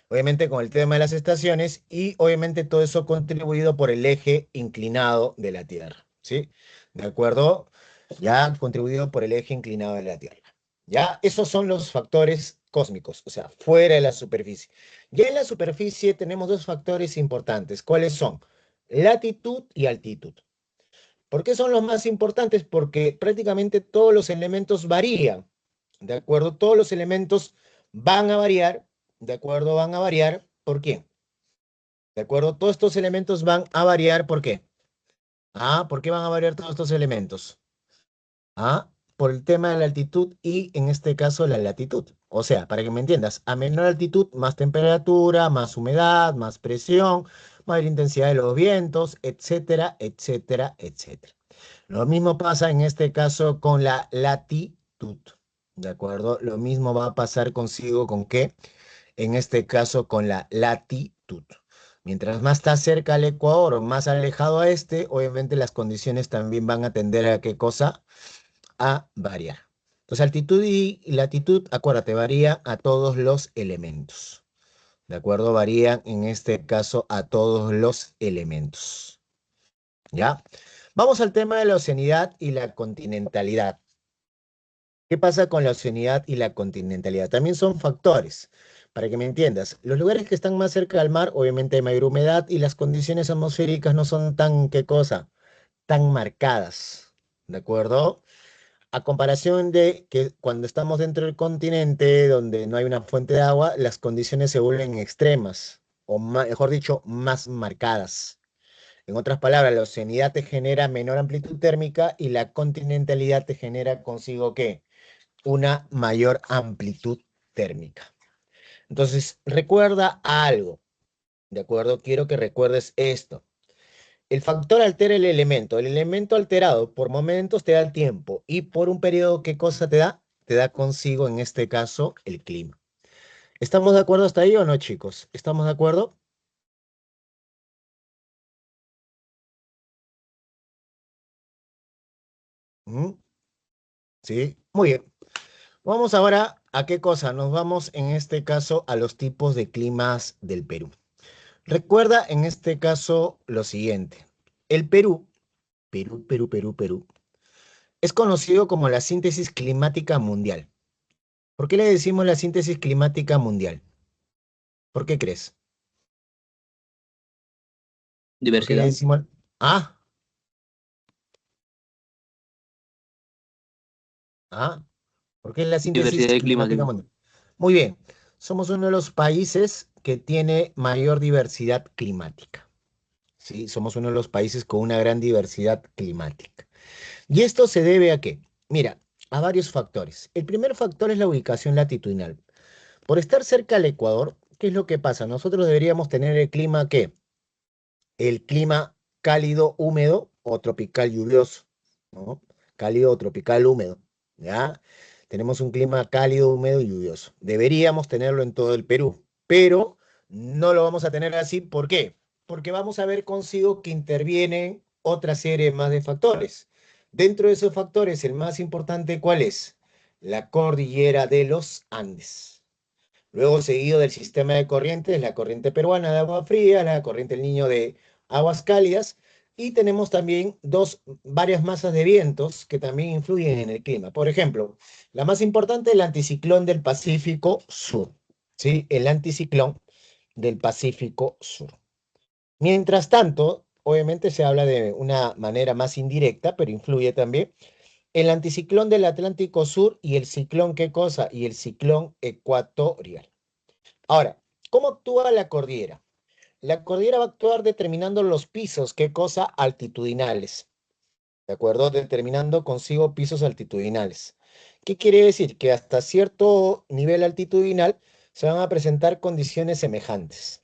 Obviamente con el tema de las estaciones y obviamente todo eso contribuido por el eje inclinado de la Tierra, ¿sí? ¿De acuerdo? Ya contribuido por el eje inclinado de la Tierra. Ya, esos son los factores cósmicos, o sea, fuera de la superficie. Ya en la superficie tenemos dos factores importantes. ¿Cuáles son? Latitud y altitud. ¿Por qué son los más importantes? Porque prácticamente todos los elementos varían, ¿de acuerdo? Todos los elementos van a variar, ¿de acuerdo? Van a variar, ¿por qué? ¿De acuerdo? Todos estos elementos van a variar, ¿por qué? Ah, ¿por qué van a variar todos estos elementos? Ah, por el tema de la altitud y en este caso la latitud. O sea, para que me entiendas, a menor altitud, más temperatura, más humedad, más presión, mayor intensidad de los vientos, etcétera, etcétera, etcétera. Lo mismo pasa en este caso con la latitud. ¿De acuerdo? Lo mismo va a pasar consigo con qué? En este caso con la latitud. Mientras más está cerca al Ecuador o más alejado a este, obviamente las condiciones también van a tender a qué cosa? A variar. Entonces, altitud y latitud, acuérdate, varía a todos los elementos. ¿De acuerdo? Varían en este caso a todos los elementos. ¿Ya? Vamos al tema de la oceanidad y la continentalidad. ¿Qué pasa con la oceanidad y la continentalidad? También son factores, para que me entiendas. Los lugares que están más cerca del mar, obviamente hay mayor humedad y las condiciones atmosféricas no son tan, ¿qué cosa? Tan marcadas, ¿de acuerdo? A comparación de que cuando estamos dentro del continente, donde no hay una fuente de agua, las condiciones se vuelven extremas, o mejor dicho, más marcadas. En otras palabras, la oceanidad te genera menor amplitud térmica y la continentalidad te genera consigo ¿qué? Una mayor amplitud térmica. Entonces, recuerda algo, ¿de acuerdo? Quiero que recuerdes esto. El factor altera el elemento. El elemento alterado por momentos te da el tiempo y por un periodo, ¿qué cosa te da? Te da consigo, en este caso, el clima. ¿Estamos de acuerdo hasta ahí o no, chicos? ¿Estamos de acuerdo? ¿Mm? Sí, muy bien. Vamos ahora a qué cosa. Nos vamos en este caso a los tipos de climas del Perú. Recuerda en este caso lo siguiente. El Perú, es conocido como la síntesis climática mundial. ¿Por qué le decimos la síntesis climática mundial? ¿Por qué crees? ¿Por qué le Diversidad. decimos? Ah, ah, ¿por qué es la Diversidad síntesis de climas, climática digo. mundial? Muy bien, somos uno de los países que tiene mayor diversidad climática. Sí, somos uno de los países con una gran diversidad climática. ¿Y esto se debe a qué? Mira, a varios factores. El primer factor es la ubicación latitudinal. Por estar cerca al Ecuador, ¿qué es lo que pasa? Nosotros deberíamos tener el clima ¿qué? El clima cálido húmedo o tropical lluvioso, ¿no? Cálido o tropical húmedo, ¿ya? Tenemos un clima cálido, húmedo y lluvioso. Deberíamos tenerlo en todo el Perú, pero no lo vamos a tener así. ¿Por qué? Porque vamos a ver consigo que intervienen otra serie más de factores. Dentro de esos factores, el más importante, ¿cuál es? La cordillera de los Andes. Luego seguido del sistema de corrientes, la corriente peruana de agua fría, la corriente del Niño de aguas cálidas, y tenemos también varias masas de vientos que también influyen en el clima. Por ejemplo, la más importante es el anticiclón del Pacífico Sur, ¿sí? El anticiclón del Pacífico Sur. Mientras tanto, obviamente se habla de una manera más indirecta, pero influye también el anticiclón del Atlántico Sur y el ciclón, ¿qué cosa? Y el ciclón ecuatorial. Ahora, ¿cómo actúa la cordillera? La cordillera va a actuar determinando los pisos, ¿qué cosa? Altitudinales, ¿de acuerdo? Determinando consigo pisos altitudinales. ¿Qué quiere decir? Que hasta cierto nivel altitudinal se van a presentar condiciones semejantes,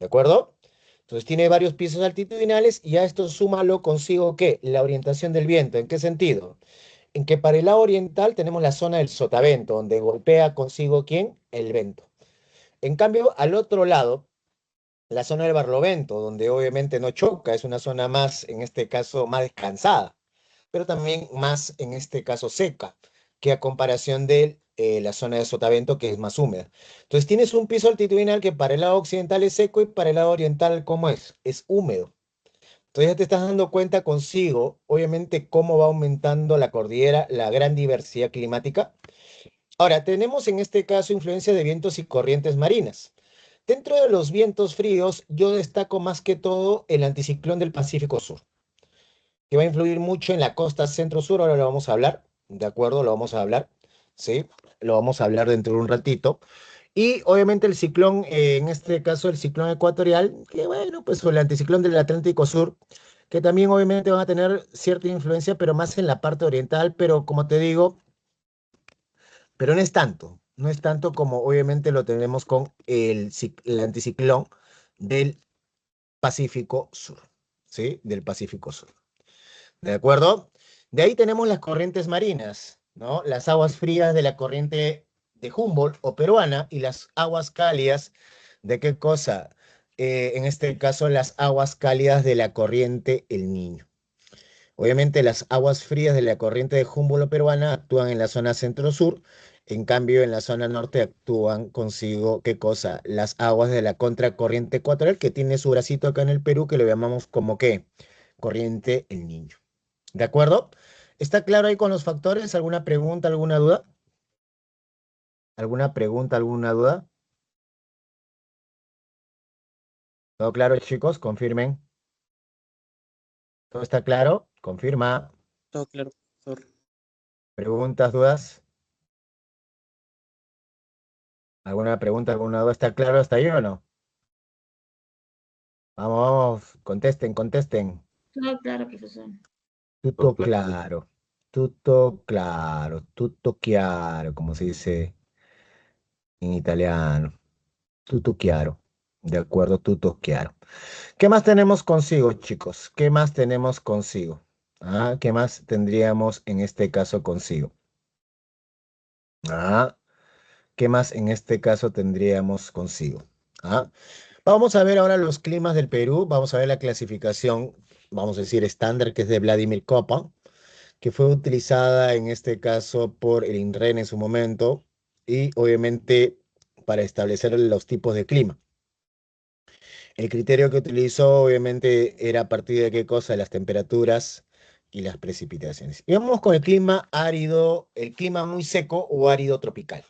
¿de acuerdo? Entonces tiene varios pisos altitudinales y a esto súmalo consigo, ¿qué? La orientación del viento. ¿En qué sentido? En que para el lado oriental tenemos la zona del sotavento, donde golpea consigo, ¿quién? El viento. En cambio, al otro lado, la zona del Barlovento, donde obviamente no choca, es una zona más, en este caso, más descansada, pero también más, en este caso, seca, que a comparación de la zona de Sotavento, que es más húmeda. Entonces tienes un piso altitudinal que para el lado occidental es seco y para el lado oriental, ¿cómo es? Es húmedo. Entonces ya te estás dando cuenta consigo, obviamente, cómo va aumentando la cordillera, la gran diversidad climática. Ahora, tenemos en este caso influencia de vientos y corrientes marinas. Dentro de los vientos fríos, yo destaco más que todo el anticiclón del Pacífico Sur. que va a influir mucho en la costa centro-sur, ahora lo vamos a hablar, ¿de acuerdo? Lo vamos a hablar, ¿sí? Lo vamos a hablar dentro de un ratito. Y obviamente el ciclón, en este caso el ciclón ecuatorial, que bueno, pues o el anticiclón del Atlántico Sur, que también obviamente van a tener cierta influencia, pero más en la parte oriental, pero como te digo, pero no es tanto como obviamente lo tenemos con el anticiclón del Pacífico Sur, ¿sí? Del Pacífico Sur. ¿De acuerdo? De ahí tenemos las corrientes marinas, ¿no? Las aguas frías de la corriente de Humboldt o peruana y las aguas cálidas, ¿de qué cosa? En este caso, las aguas cálidas de la corriente El Niño. Obviamente, las aguas frías de la corriente de Humboldt o peruana actúan en la zona centro-sur, en cambio, en la zona norte actúan consigo, ¿qué cosa? Las aguas de la contracorriente ecuatorial, que tiene su bracito acá en el Perú, que lo llamamos como ¿qué? Corriente El Niño. ¿De acuerdo? ¿Está claro ahí con los factores? ¿Alguna pregunta, alguna duda? ¿Alguna pregunta, alguna duda? ¿Todo claro, chicos? Confirmen. ¿Todo está claro? Confirma. Todo claro, profesor. ¿Preguntas, dudas? ¿Alguna pregunta, alguna duda? ¿Está claro hasta ahí o no? Vamos, vamos, contesten, contesten. Todo claro, profesor. Tutto Todo claro. claro, tutto claro, tutto chiaro, como se dice en italiano. Tutto chiaro. De acuerdo, tutto chiaro. ¿Qué más tenemos consigo, chicos? ¿Qué más tenemos consigo? Ah, ¿qué más tendríamos en este caso consigo? Ah, ¿qué más en este caso tendríamos consigo? Ah, vamos a ver ahora los climas del Perú. Vamos a ver la clasificación, vamos a decir estándar, que es de Vladimir Kopa, que fue utilizada en este caso por el INREN en su momento y obviamente para establecer los tipos de clima. El criterio que utilizó obviamente era a partir de qué cosa, las temperaturas y las precipitaciones. Y vamos con el clima árido, el clima muy seco o árido tropical.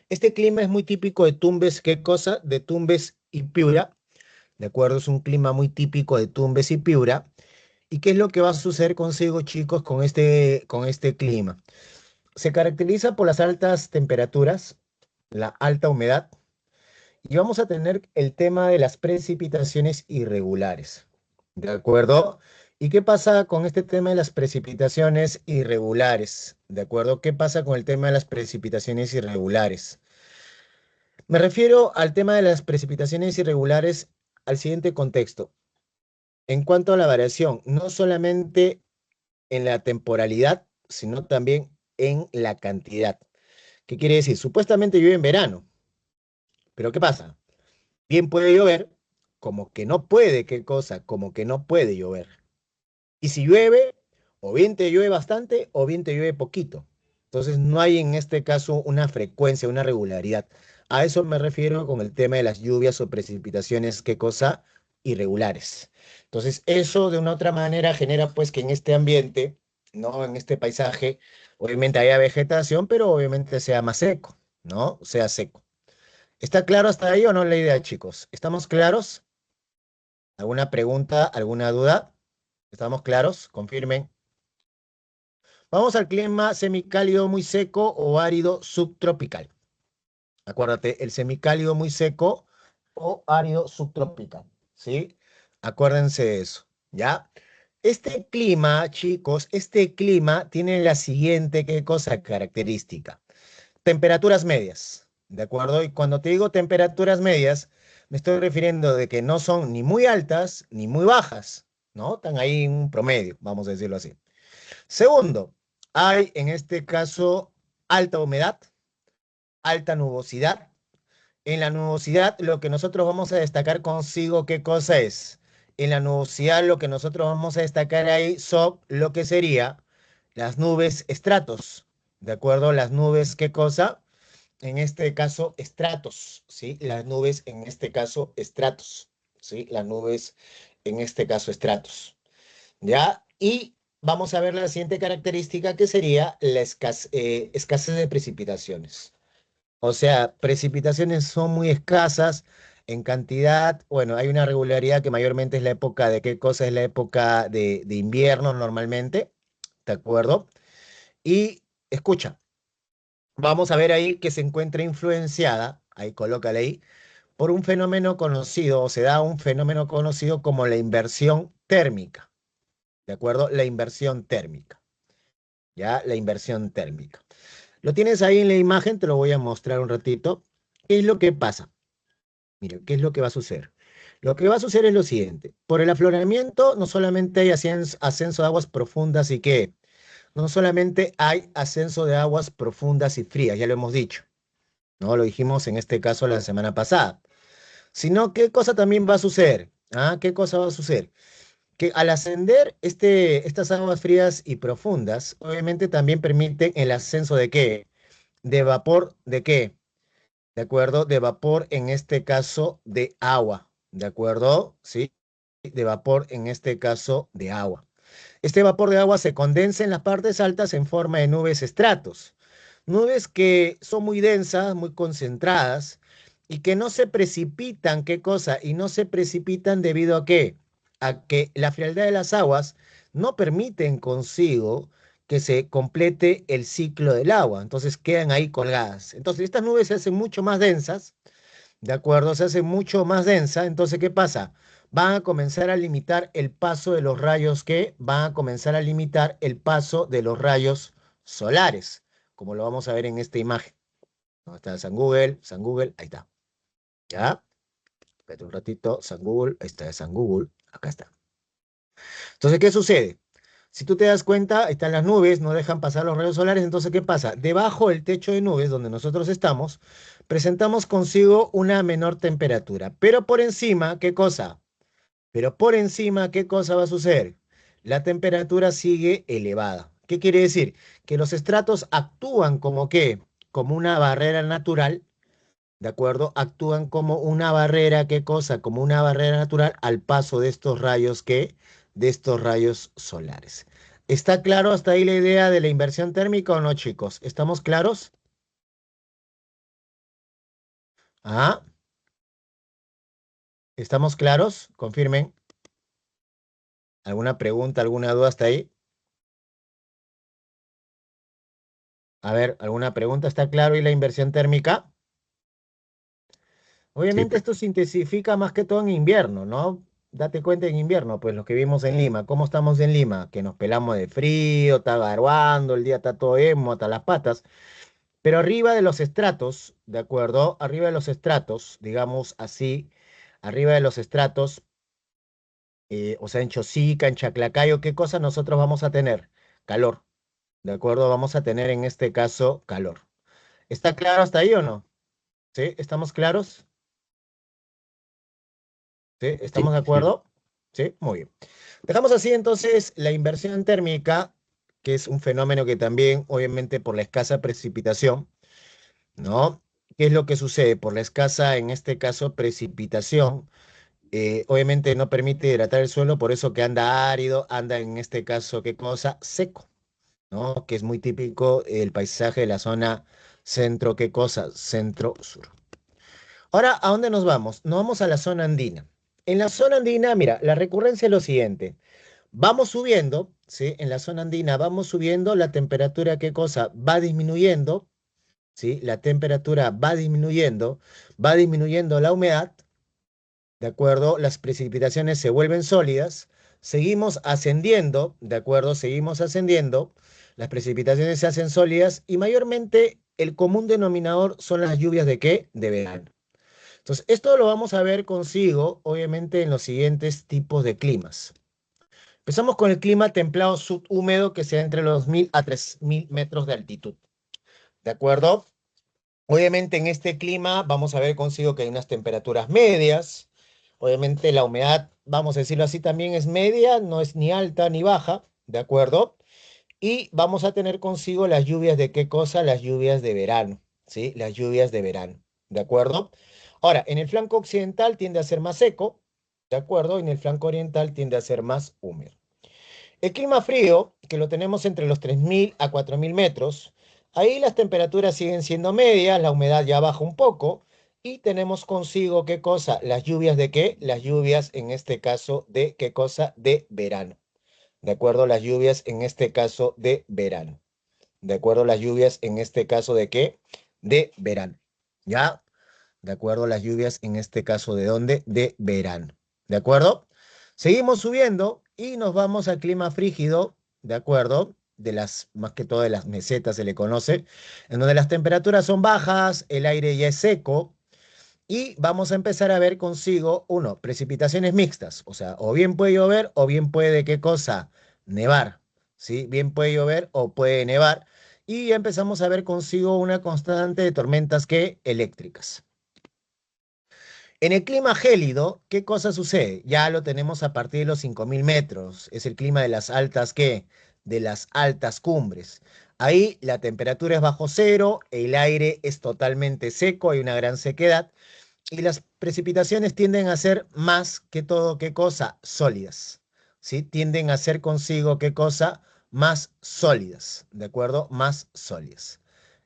Este clima es muy típico de Tumbes, ¿qué cosa? De Tumbes y Piura, ¿de acuerdo? Es un clima muy típico de Tumbes y Piura. ¿Y qué es lo que va a suceder consigo, chicos, con este clima? Se caracteriza por las altas temperaturas, la alta humedad, y vamos a tener el tema de las precipitaciones irregulares. ¿De acuerdo? ¿Y qué pasa con este tema de las precipitaciones irregulares? ¿De acuerdo? ¿Qué pasa con el tema de las precipitaciones irregulares? Me refiero al tema de las precipitaciones irregulares al siguiente contexto. En cuanto a la variación, no solamente en la temporalidad, sino también en la cantidad. ¿Qué quiere decir? Supuestamente llueve en verano, pero ¿qué pasa? Bien puede llover, como que no puede, ¿qué cosa? Como que no puede llover. Y si llueve, o bien te llueve bastante, o bien te llueve poquito. Entonces no hay en este caso una frecuencia, una regularidad. A eso me refiero con el tema de las lluvias o precipitaciones, ¿qué cosa? Irregulares. Entonces eso de una otra manera genera pues que en este ambiente, ¿no? En este paisaje, obviamente haya vegetación, pero obviamente sea más seco, ¿no? Sea seco. ¿Está claro hasta ahí o no la idea, chicos? ¿Estamos claros? ¿Alguna pregunta, alguna duda? ¿Estamos claros? Confirmen. Vamos al clima semicálido muy seco o árido subtropical. Acuérdate, el semicálido muy seco o árido subtropical, ¿sí? Acuérdense de eso, ¿ya? Este clima, chicos, este clima tiene la siguiente, ¿qué cosa característica? Temperaturas medias, ¿de acuerdo? Y cuando te digo temperaturas medias, me estoy refiriendo de que no son ni muy altas ni muy bajas, ¿no? Están ahí en un promedio, vamos a decirlo así. Segundo, hay en este caso alta humedad, alta nubosidad. En la nubosidad, lo que nosotros vamos a destacar consigo, ¿qué cosa es? En la nubosidad, lo que nosotros vamos a destacar ahí son lo que sería las nubes estratos, ¿de acuerdo? Las nubes, ¿qué cosa? En este caso, estratos, ¿sí? Las nubes, en este caso, estratos, ¿sí? Las nubes, en este caso, estratos, ¿ya? Y vamos a ver la siguiente característica que sería la escasez de precipitaciones. O sea, precipitaciones son muy escasas En cantidad, bueno, hay una regularidad que mayormente es la época de qué cosa es la época de invierno normalmente, ¿de acuerdo? Y escucha, vamos a ver ahí que se encuentra influenciada, ahí colócale ahí, por un fenómeno conocido, o se da un fenómeno conocido como la inversión térmica, ¿de acuerdo? La inversión térmica, ¿ya? La inversión térmica. Lo tienes ahí en la imagen, te lo voy a mostrar un ratito. ¿Qué es lo que pasa? Mire, ¿qué es lo que va a suceder? Lo que va a suceder es lo siguiente. Por el afloramiento no solamente hay ascenso de aguas profundas y qué, no solamente hay ascenso de aguas profundas y frías, ya lo hemos dicho, ¿no? Lo dijimos en este caso la semana pasada. Sino, ¿qué cosa también va a suceder? ¿Ah? ¿Qué cosa va a suceder? Que al ascender estas aguas frías y profundas, obviamente también permiten el ascenso de qué? De vapor, ¿de qué? ¿De acuerdo? De vapor, en este caso, de agua, ¿de acuerdo? Sí, de vapor, en este caso, de agua. Este vapor de agua se condensa en las partes altas en forma de nubes estratos. Nubes que son muy densas, muy concentradas y que no se precipitan, ¿qué cosa? Y no se precipitan debido a qué? A que la frialdad de las aguas no permiten consigo que se complete el ciclo del agua. Entonces quedan ahí colgadas. Entonces estas nubes se hacen mucho más densas, ¿de acuerdo? Se hacen mucho más densa. Entonces, ¿qué pasa? Van a comenzar a limitar el paso de los rayos que van a comenzar a limitar el paso de los rayos solares, como lo vamos a ver en esta imagen. ¿Dónde está San Google, ahí está. ¿Ya? Espérate un ratito, San Google, ahí está San Google, acá está. Entonces, ¿qué sucede? Si tú te das cuenta, están las nubes, no dejan pasar los rayos solares, entonces, ¿qué pasa? Debajo del techo de nubes, donde nosotros estamos, presentamos consigo una menor temperatura. Pero por encima, ¿qué cosa? Pero por encima, ¿qué cosa va a suceder? La temperatura sigue elevada. ¿Qué quiere decir? Que los estratos actúan como qué? Como una barrera natural, ¿de acuerdo? Actúan como una barrera, ¿qué cosa? Como una barrera natural al paso de estos rayos, ¿qué? De estos rayos solares. ¿Está claro hasta ahí la idea de la inversión térmica o no, chicos? ¿Estamos claros? Ah, ¿estamos claros? Confirmen. ¿Alguna pregunta, alguna duda hasta ahí? A ver, ¿alguna pregunta? ¿Está claro y la inversión térmica? Sí, Obviamente esto se intensifica más que todo en invierno, ¿no? Date cuenta en invierno, pues los que vimos en Lima. ¿Cómo estamos en Lima? Que nos pelamos de frío, está garuando, el día está todo emo, hasta las patas. Pero arriba de los estratos, ¿de acuerdo? Arriba de los estratos, digamos así, arriba de los estratos, o sea, en Chosica, en Chaclacayo, ¿qué cosa nosotros vamos a tener? Calor, ¿de acuerdo? Vamos a tener en este caso calor. ¿Está claro hasta ahí o no? ¿Sí? ¿Estamos claros? ¿Sí? ¿Estamos sí. de acuerdo? Sí, muy bien. Dejamos así entonces la inversión térmica, que es un fenómeno que también, obviamente, por la escasa precipitación, ¿no? ¿Qué es lo que sucede? Por la escasa, en este caso, precipitación, obviamente no permite hidratar el suelo, por eso que anda árido, anda en este caso, ¿qué cosa? Seco, ¿no? Que es muy típico el paisaje de la zona centro, ¿qué cosa? Centro-sur. Ahora, ¿a dónde nos vamos? Nos vamos a la zona andina. En la zona andina, mira, la recurrencia es lo siguiente. Vamos subiendo, ¿sí? En la zona andina vamos subiendo, la temperatura, ¿qué cosa? Va disminuyendo, ¿sí? La temperatura va disminuyendo la humedad, ¿de acuerdo? Las precipitaciones se vuelven sólidas, seguimos ascendiendo, ¿de acuerdo? Seguimos ascendiendo, las precipitaciones se hacen sólidas y mayormente el común denominador son las lluvias ¿de qué? De verano. Entonces, esto lo vamos a ver consigo, obviamente, en los siguientes tipos de climas. Empezamos con el clima templado subhúmedo que sea entre los 1000 a 3000 metros de altitud. ¿De acuerdo? Obviamente en este clima vamos a ver consigo que hay unas temperaturas medias. Obviamente la humedad, vamos a decirlo así, también es media, no es ni alta ni baja. ¿De acuerdo? Y vamos a tener consigo las lluvias de qué cosa? Las lluvias de verano. ¿Sí? Las lluvias de verano. ¿De acuerdo? Ahora, en el flanco occidental tiende a ser más seco. ¿De acuerdo? En el flanco oriental tiende a ser más húmedo. El clima frío, que lo tenemos entre los 3000 a 4000 metros, ahí las temperaturas siguen siendo medias, la humedad ya baja un poco Y tenemos consigo, ¿qué cosa? Las lluvias de qué? Las lluvias, en este caso, de ¿qué cosa? De verano. ¿De acuerdo? Las lluvias, en este caso, de verano. ¿De acuerdo? Las lluvias, en este caso, ¿de qué? De verano. ¿Ya? ¿De acuerdo? Las lluvias, en este caso, ¿de dónde? De verano. ¿De acuerdo? Seguimos subiendo y nos vamos al clima frígido, ¿de acuerdo? De las, más que todo de las mesetas se le conoce, en donde las temperaturas son bajas, el aire ya es seco, y vamos a empezar a ver consigo, uno, precipitaciones mixtas, o sea, o bien puede llover o bien puede, ¿qué cosa? Nevar, ¿sí? Bien puede llover o puede nevar. Y ya empezamos a ver consigo una constante de tormentas que eléctricas. En el clima gélido, ¿qué cosa sucede? Ya lo tenemos a partir de los 5000 metros. Es el clima de las altas, ¿qué? De las altas cumbres. Ahí la temperatura es bajo cero, el aire es totalmente seco, hay una gran sequedad y las precipitaciones tienden a ser más que todo, ¿qué cosa? Sólidas, ¿sí? Tienden a ser consigo, ¿qué cosa? Más sólidas, ¿de acuerdo? Más sólidas.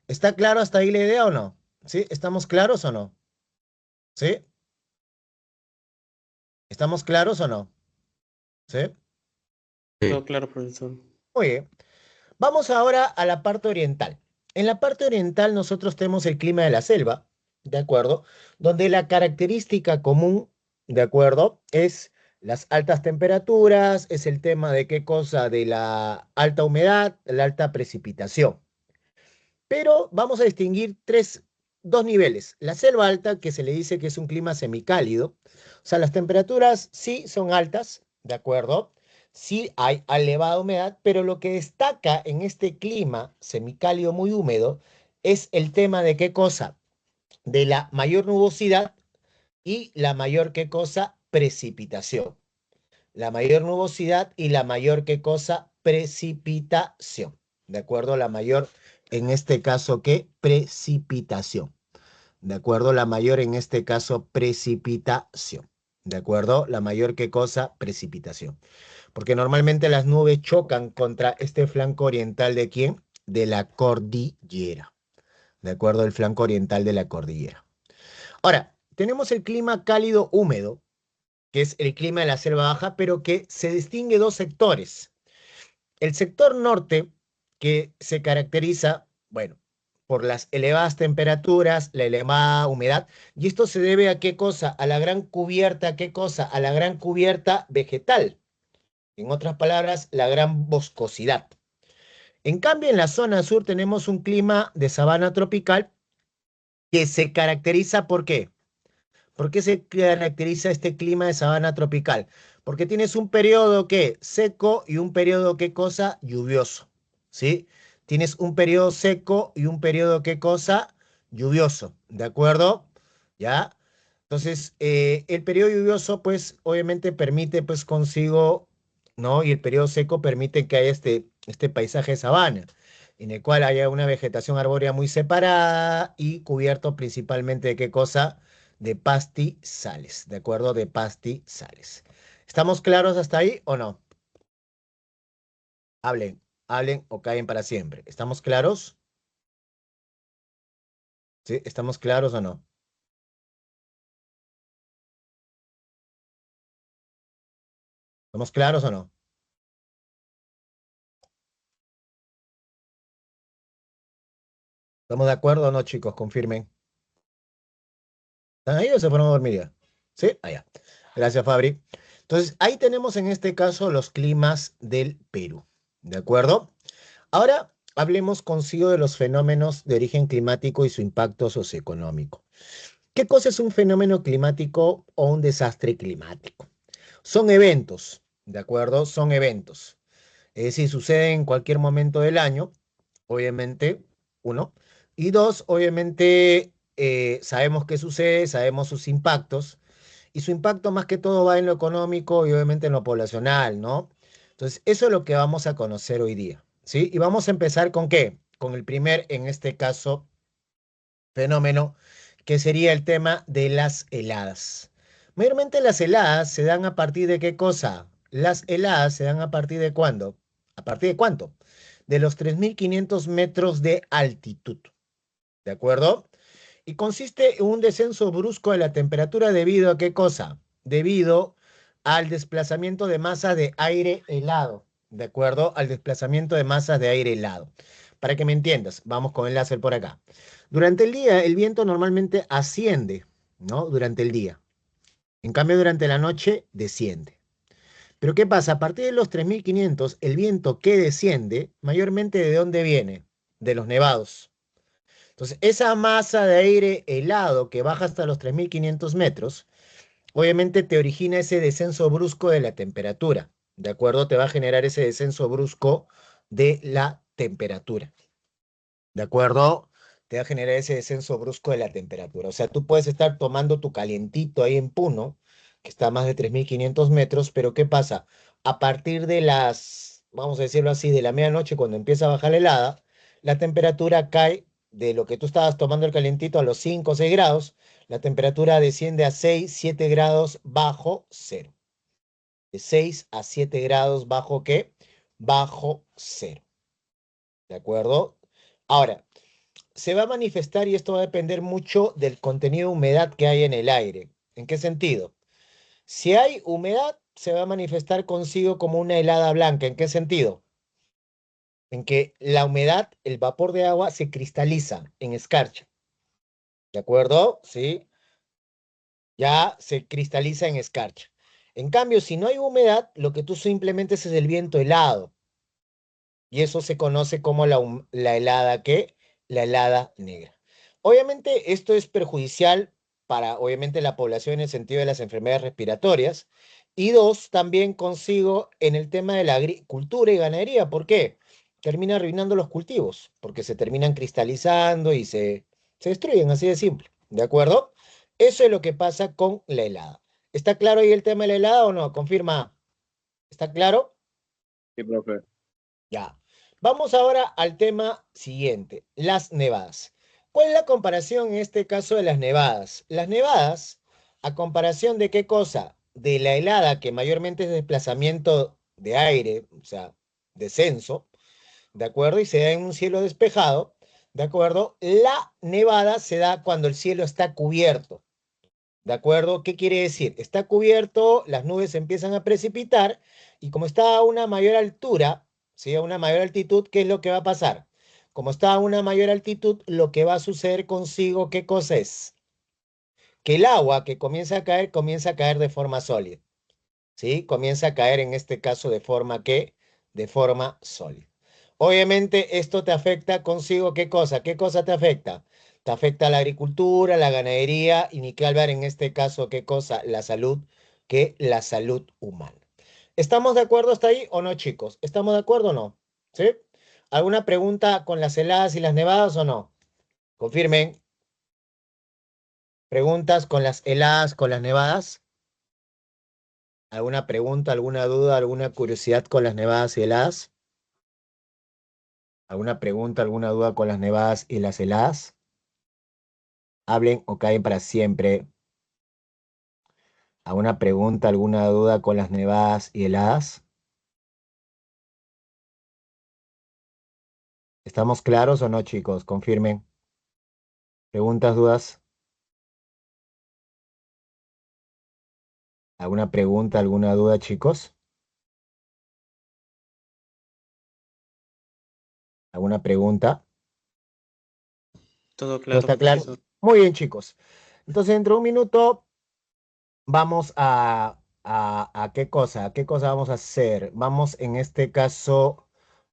¿Está claro hasta ahí la idea o no? ¿Sí? ¿Estamos claros o no? ¿Sí? ¿Estamos claros o no? ¿Sí? Todo Sí. claro, profesor. Muy bien. Vamos ahora a la parte oriental. En la parte oriental nosotros tenemos el clima de la selva, ¿de acuerdo? Donde la característica común, ¿de acuerdo? Es las altas temperaturas, es el tema de qué cosa, de la alta humedad, la alta precipitación. Pero vamos a distinguir dos niveles. La selva alta, que se le dice que es un clima semicálido. O sea, las temperaturas sí son altas, ¿de acuerdo? Sí hay elevada humedad, pero lo que destaca en este clima semicálido muy húmedo es el tema de qué cosa, de la mayor nubosidad y la mayor qué cosa, precipitación. La mayor nubosidad y la mayor qué cosa, precipitación. ¿De acuerdo? La mayor, en este caso, ¿qué? Precipitación. ¿De acuerdo? La mayor, en este caso, precipitación. ¿De acuerdo? La mayor qué cosa, precipitación. Porque normalmente las nubes chocan contra este flanco oriental de quién? De la cordillera. ¿De acuerdo? El flanco oriental de la cordillera. Ahora, tenemos el clima cálido húmedo, que es el clima de la selva baja, pero que se distingue dos sectores. El sector norte, que se caracteriza, bueno, por las elevadas temperaturas, la elevada humedad, y esto se debe a qué cosa, a la gran cubierta, ¿qué cosa? A la gran cubierta vegetal. En otras palabras, la gran boscosidad. En cambio, en la zona sur tenemos un clima de sabana tropical que se caracteriza ¿por qué? ¿Por qué se caracteriza este clima de sabana tropical? Porque tienes un periodo que seco y un periodo qué cosa lluvioso, ¿sí? Tienes un periodo seco y un periodo qué cosa lluvioso, ¿de acuerdo? ¿Ya? Entonces, el periodo lluvioso, pues, obviamente permite, pues, consigo, ¿no? Y el periodo seco permite que haya este paisaje de sabana, en el cual haya una vegetación arbórea muy separada y cubierto principalmente de qué cosa, de pastizales, ¿de acuerdo? De pastizales. ¿Estamos claros hasta ahí o no? Hablen, hablen o caen para siempre. ¿Estamos claros? ¿Sí? ¿Estamos claros o no? ¿Estamos claros o no? ¿Estamos de acuerdo o no, chicos? Confirmen. ¿Están ahí o se fueron a dormir ya? ¿Sí? Allá. Gracias, Fabri. Entonces, ahí tenemos en este caso los climas del Perú. ¿De acuerdo? Ahora hablemos consigo de los fenómenos de origen climático y su impacto socioeconómico. ¿Qué cosa es un fenómeno climático o un desastre climático? Son eventos, ¿de acuerdo? Son eventos. Es decir, suceden en cualquier momento del año, obviamente, uno. Y dos, obviamente, sabemos qué sucede, sabemos sus impactos. Y su impacto más que todo va en lo económico y obviamente en lo poblacional, ¿no? Entonces, eso es lo que vamos a conocer hoy día, ¿sí? Y vamos a empezar con qué? Con el primer, en este caso, fenómeno, que sería el tema de las heladas. Mayormente las heladas se dan a partir de qué cosa? Las heladas se dan a partir de cuándo? ¿A partir de cuánto? De los 3500 metros de altitud, ¿de acuerdo? Y consiste en un descenso brusco de la temperatura debido a ¿qué cosa? Debido al desplazamiento de masa de aire helado, ¿de acuerdo? Al desplazamiento de masas de aire helado. Para que me entiendas, vamos con el láser por acá. Durante el día, el viento normalmente asciende, ¿no? Durante el día. En cambio, durante la noche, desciende. Pero ¿qué pasa? A partir de los 3500, el viento que desciende, mayormente ¿de dónde viene? De los nevados. Entonces, esa masa de aire helado que baja hasta los 3500 metros, obviamente te origina ese descenso brusco de la temperatura. ¿De acuerdo? Te va a generar ese descenso brusco de la temperatura. ¿De acuerdo? Te va a generar ese descenso brusco de la temperatura. O sea, tú puedes estar tomando tu calientito ahí en Puno, que está a más de 3500 metros, pero ¿qué pasa? A partir de las, vamos a decirlo así, de la medianoche, cuando empieza a bajar la helada, la temperatura cae de lo que tú estabas tomando el calientito a los 5 o 6 grados, la temperatura desciende a 6, 7 grados bajo cero. De 6 a 7 grados bajo ¿qué? Bajo cero. ¿De acuerdo? Ahora, se va a manifestar y esto va a depender mucho del contenido de humedad que hay en el aire. ¿En qué sentido? Si hay humedad, se va a manifestar consigo como una helada blanca. ¿En qué sentido? En que la humedad, el vapor de agua, se cristaliza en escarcha. ¿De acuerdo? Sí, ya se cristaliza en escarcha. En cambio, si no hay humedad, lo que tú simplemente es el viento helado. Y eso se conoce como la helada, ¿qué? La helada negra. Obviamente esto es perjudicial para, obviamente, la población en el sentido de las enfermedades respiratorias. Y dos, también consigo en el tema de la agricultura y ganadería. ¿Por qué? Termina arruinando los cultivos, porque se terminan cristalizando y se destruyen, así de simple. ¿De acuerdo? Eso es lo que pasa con la helada. ¿Está claro ahí el tema de la helada o no? Confirma. ¿Está claro? Sí, profe. Ya. Vamos ahora al tema siguiente, las nevadas. ¿Cuál es la comparación en este caso de las nevadas? Las nevadas, a comparación de qué cosa? De la helada, que mayormente es desplazamiento de aire, o sea, descenso, ¿de acuerdo? Y se da en un cielo despejado, ¿de acuerdo? La nevada se da cuando el cielo está cubierto. ¿De acuerdo? ¿Qué quiere decir? Está cubierto, las nubes empiezan a precipitar y como está a una mayor altura, ¿sí? A una mayor altitud, ¿qué es lo que va a pasar? Como está a una mayor altitud, lo que va a suceder consigo, ¿qué cosa es? Que el agua que comienza a caer de forma sólida, ¿sí? Comienza a caer en este caso de forma ¿qué? De forma sólida. Obviamente esto te afecta consigo, ¿qué cosa? ¿Qué cosa te afecta? Te afecta la agricultura, la ganadería y ni que hablar en este caso, ¿qué cosa? La salud, que la salud humana. ¿Estamos de acuerdo hasta ahí o no, chicos? ¿Estamos de acuerdo o no? ¿Sí? ¿Alguna pregunta con las heladas y las nevadas o no? Confirmen. ¿Preguntas con las heladas, con las nevadas? ¿Alguna pregunta, alguna duda, alguna curiosidad con las nevadas y heladas? ¿Alguna pregunta, alguna duda con las nevadas y las heladas? Hablen o caen para siempre. ¿Alguna pregunta, alguna duda con las nevadas y heladas? ¿Estamos claros o no, chicos? Confirmen. ¿Preguntas, dudas? ¿Alguna pregunta, alguna duda, chicos? ¿Alguna pregunta? Todo ¿Todo claro, está claro? profesor. Muy bien, chicos. Entonces, dentro de un minuto vamos a ¿qué cosa? ¿A qué cosa vamos a hacer? Vamos, en este caso,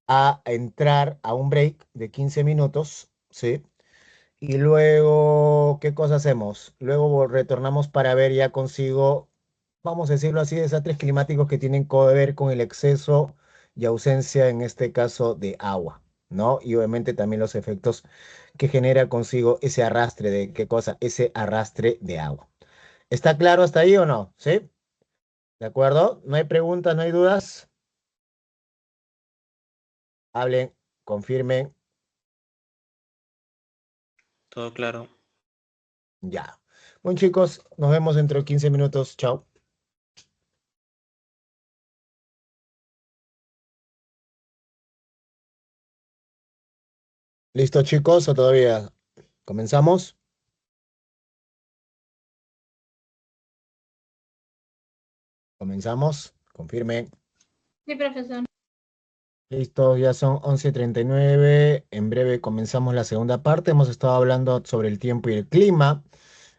a entrar a un break de 15 minutos, ¿sí? Y luego, ¿qué cosa hacemos? Luego retornamos para ver ya consigo, vamos a decirlo así, desastres climáticos que tienen que ver con el exceso y ausencia, en este caso, de agua, ¿no? Y obviamente también los efectos que genera consigo ese arrastre de, ¿qué cosa? Ese arrastre de agua. ¿Está claro hasta ahí o no? ¿Sí? ¿De acuerdo? ¿No hay preguntas, no hay dudas? Hablen, confirmen, Todo claro. ya. Bueno, chicos, nos vemos dentro de 15 minutos. Chao. ¿Listo, chicos? ¿O todavía comenzamos? Comenzamos. Confirmen. Sí, profesor. Listo, ya son 11:39. En breve comenzamos la segunda parte. Hemos estado hablando sobre el tiempo y el clima.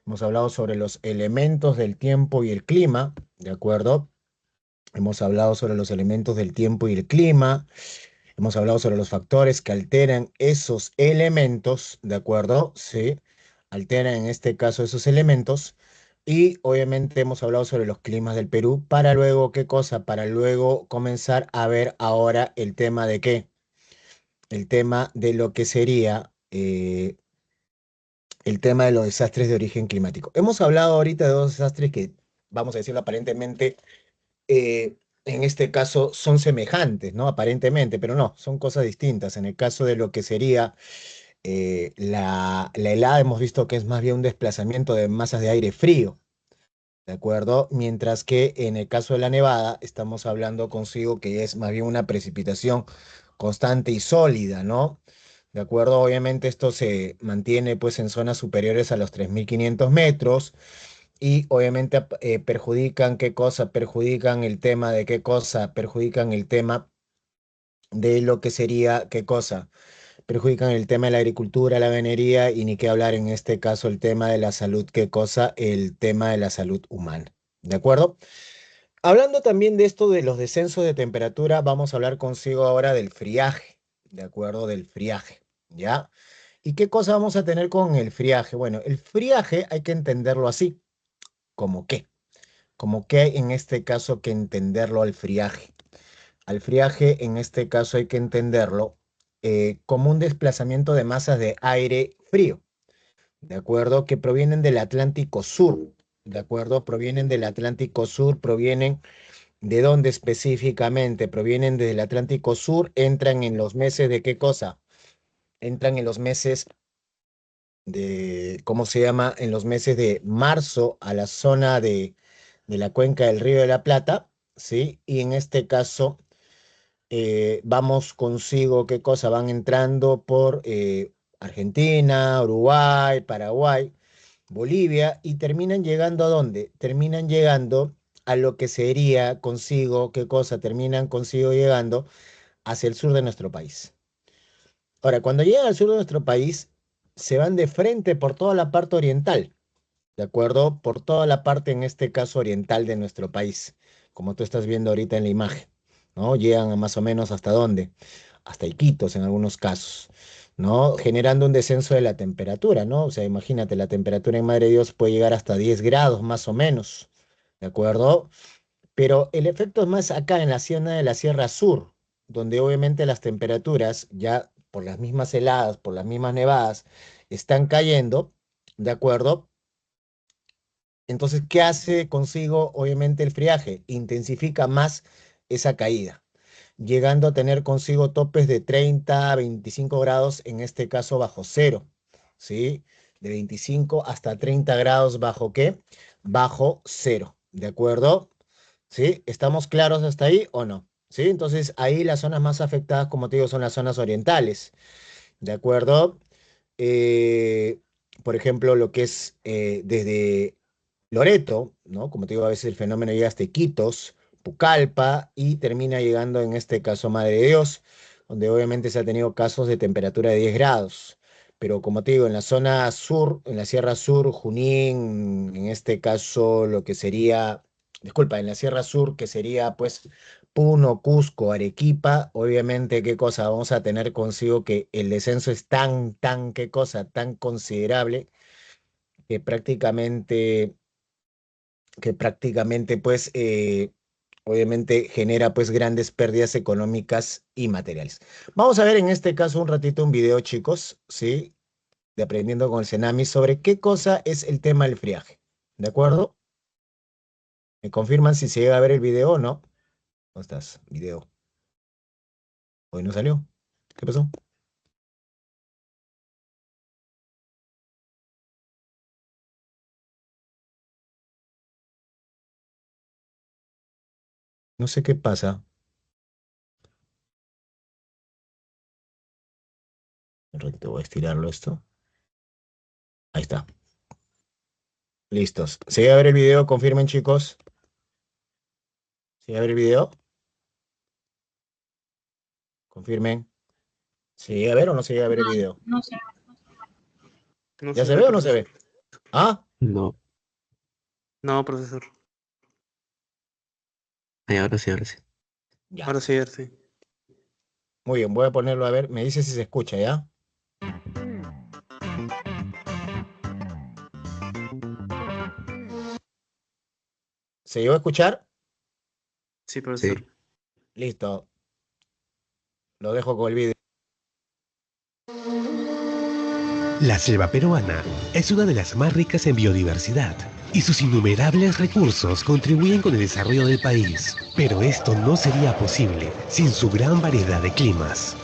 Hemos hablado sobre los elementos del tiempo y el clima, ¿de acuerdo? Hemos hablado sobre los elementos del tiempo y el clima. Hemos hablado sobre los factores que alteran esos elementos, ¿de acuerdo? Sí, alteran en este caso esos elementos. Y obviamente hemos hablado sobre los climas del Perú para luego, ¿qué cosa? Para luego comenzar a ver ahora el tema de qué. El tema de lo que sería el tema de los desastres de origen climático. Hemos hablado ahorita de dos desastres que, vamos a decirlo aparentemente, en este caso son semejantes, ¿no? Aparentemente, pero no, son cosas distintas. En el caso de lo que sería la helada, hemos visto que es más bien un desplazamiento de masas de aire frío, ¿de acuerdo? Mientras que en el caso de la nevada, estamos hablando consigo que es más bien una precipitación constante y sólida, ¿no? ¿De acuerdo? Obviamente esto se mantiene pues en zonas superiores a los 3.500 metros y obviamente perjudican qué cosa, perjudican el tema de qué cosa, perjudican el tema de lo que sería qué cosa, perjudican el tema de la agricultura, la ganadería y ni qué hablar en este caso el tema de la salud, qué cosa, el tema de la salud humana. ¿De acuerdo? Hablando también de esto de los descensos de temperatura, vamos a hablar consigo ahora del friaje, ¿de acuerdo? Del friaje, ¿ya? ¿Y qué cosa vamos a tener con el friaje? Bueno, el friaje hay que entenderlo así, ¿como qué? Como que hay en este caso que entenderlo al friaje. Al friaje en este caso hay que entenderlo como un desplazamiento de masas de aire frío, ¿de acuerdo? Que provienen del Atlántico Sur, ¿de acuerdo? Provienen del Atlántico Sur, provienen ¿de dónde específicamente? Provienen del Atlántico Sur, entran en los meses de qué cosa? Entran en los meses de, ¿cómo se llama? En los meses de marzo a la zona de la cuenca del Río de la Plata, ¿sí? Y en este caso vamos consigo, ¿qué cosa? Van entrando por Argentina, Uruguay, Paraguay, Bolivia y terminan llegando ¿a dónde? Terminan llegando a lo que sería consigo, ¿qué cosa? Terminan consigo llegando hacia el sur de nuestro país. Ahora, cuando llegan al sur de nuestro país, se van de frente por toda la parte oriental, ¿de acuerdo? Por toda la parte, en este caso, oriental de nuestro país, como tú estás viendo ahorita en la imagen, ¿no? Llegan a más o menos hasta dónde, hasta Iquitos en algunos casos, ¿no? Generando un descenso de la temperatura, ¿no? O sea, imagínate, la temperatura en Madre de Dios puede llegar hasta 10 grados más o menos, ¿de acuerdo? Pero el efecto es más acá en la zona de la Sierra Sur, donde obviamente las temperaturas, ya por las mismas heladas, por las mismas nevadas, están cayendo, ¿de acuerdo? Entonces, ¿qué hace consigo, obviamente, el friaje? Intensifica más esa caída, llegando a tener consigo topes de 30 a 25 grados, en este caso bajo cero, ¿sí? De 25 hasta 30 grados bajo qué? Bajo cero, ¿de acuerdo? ¿Sí? ¿Estamos claros hasta ahí o no? ¿Sí? Entonces, ahí las zonas más afectadas, como te digo, son las zonas orientales, ¿de acuerdo? Eh, por ejemplo, lo que es desde Loreto, ¿no? Como te digo, a veces el fenómeno llega hasta Iquitos, Pucallpa y termina llegando en este caso a Madre de Dios, donde obviamente se ha tenido casos de temperatura de 10 grados. Pero como te digo, en la zona sur, en la Sierra Sur, Junín, en este caso lo que sería, disculpa, en la Sierra Sur, que sería pues Puno, Cusco, Arequipa, obviamente, ¿qué cosa? Vamos a tener consigo que el descenso es ¿qué cosa? Tan considerable que prácticamente pues obviamente genera pues grandes pérdidas económicas y materiales. Vamos a ver en este caso un ratito un video, chicos, ¿sí? De Aprendiendo con el Cenami sobre qué cosa es el tema del friaje, ¿de acuerdo? ¿Me confirman si se llega a ver el video o no? ¿Cómo estás? Video. Hoy no salió. ¿Qué pasó? No sé qué pasa. Un ratito voy a estirarlo esto. Ahí está. Listos. ¿Se llega a ver el video? Confirmen, chicos. ¿Se llega a ver el video? Confirmen. ¿Se llega a ver o no se llega a ver el video? No sé. No ¿Ya se se ve, ve o no se profesor. ve? ¿Ah? No. No, profesor. Ay, ahora sí, ahora sí. Ya. Ahora sí, ahora sí. Muy bien, voy a ponerlo a ver. Me dice si se escucha, ¿ya? ¿Se llegó a escuchar? Sí, profesor. Sí. Listo. Lo dejo con el video. La selva peruana es una de las más ricas en biodiversidad y sus innumerables recursos contribuyen con el desarrollo del país. Pero esto no sería posible sin su gran variedad de climas.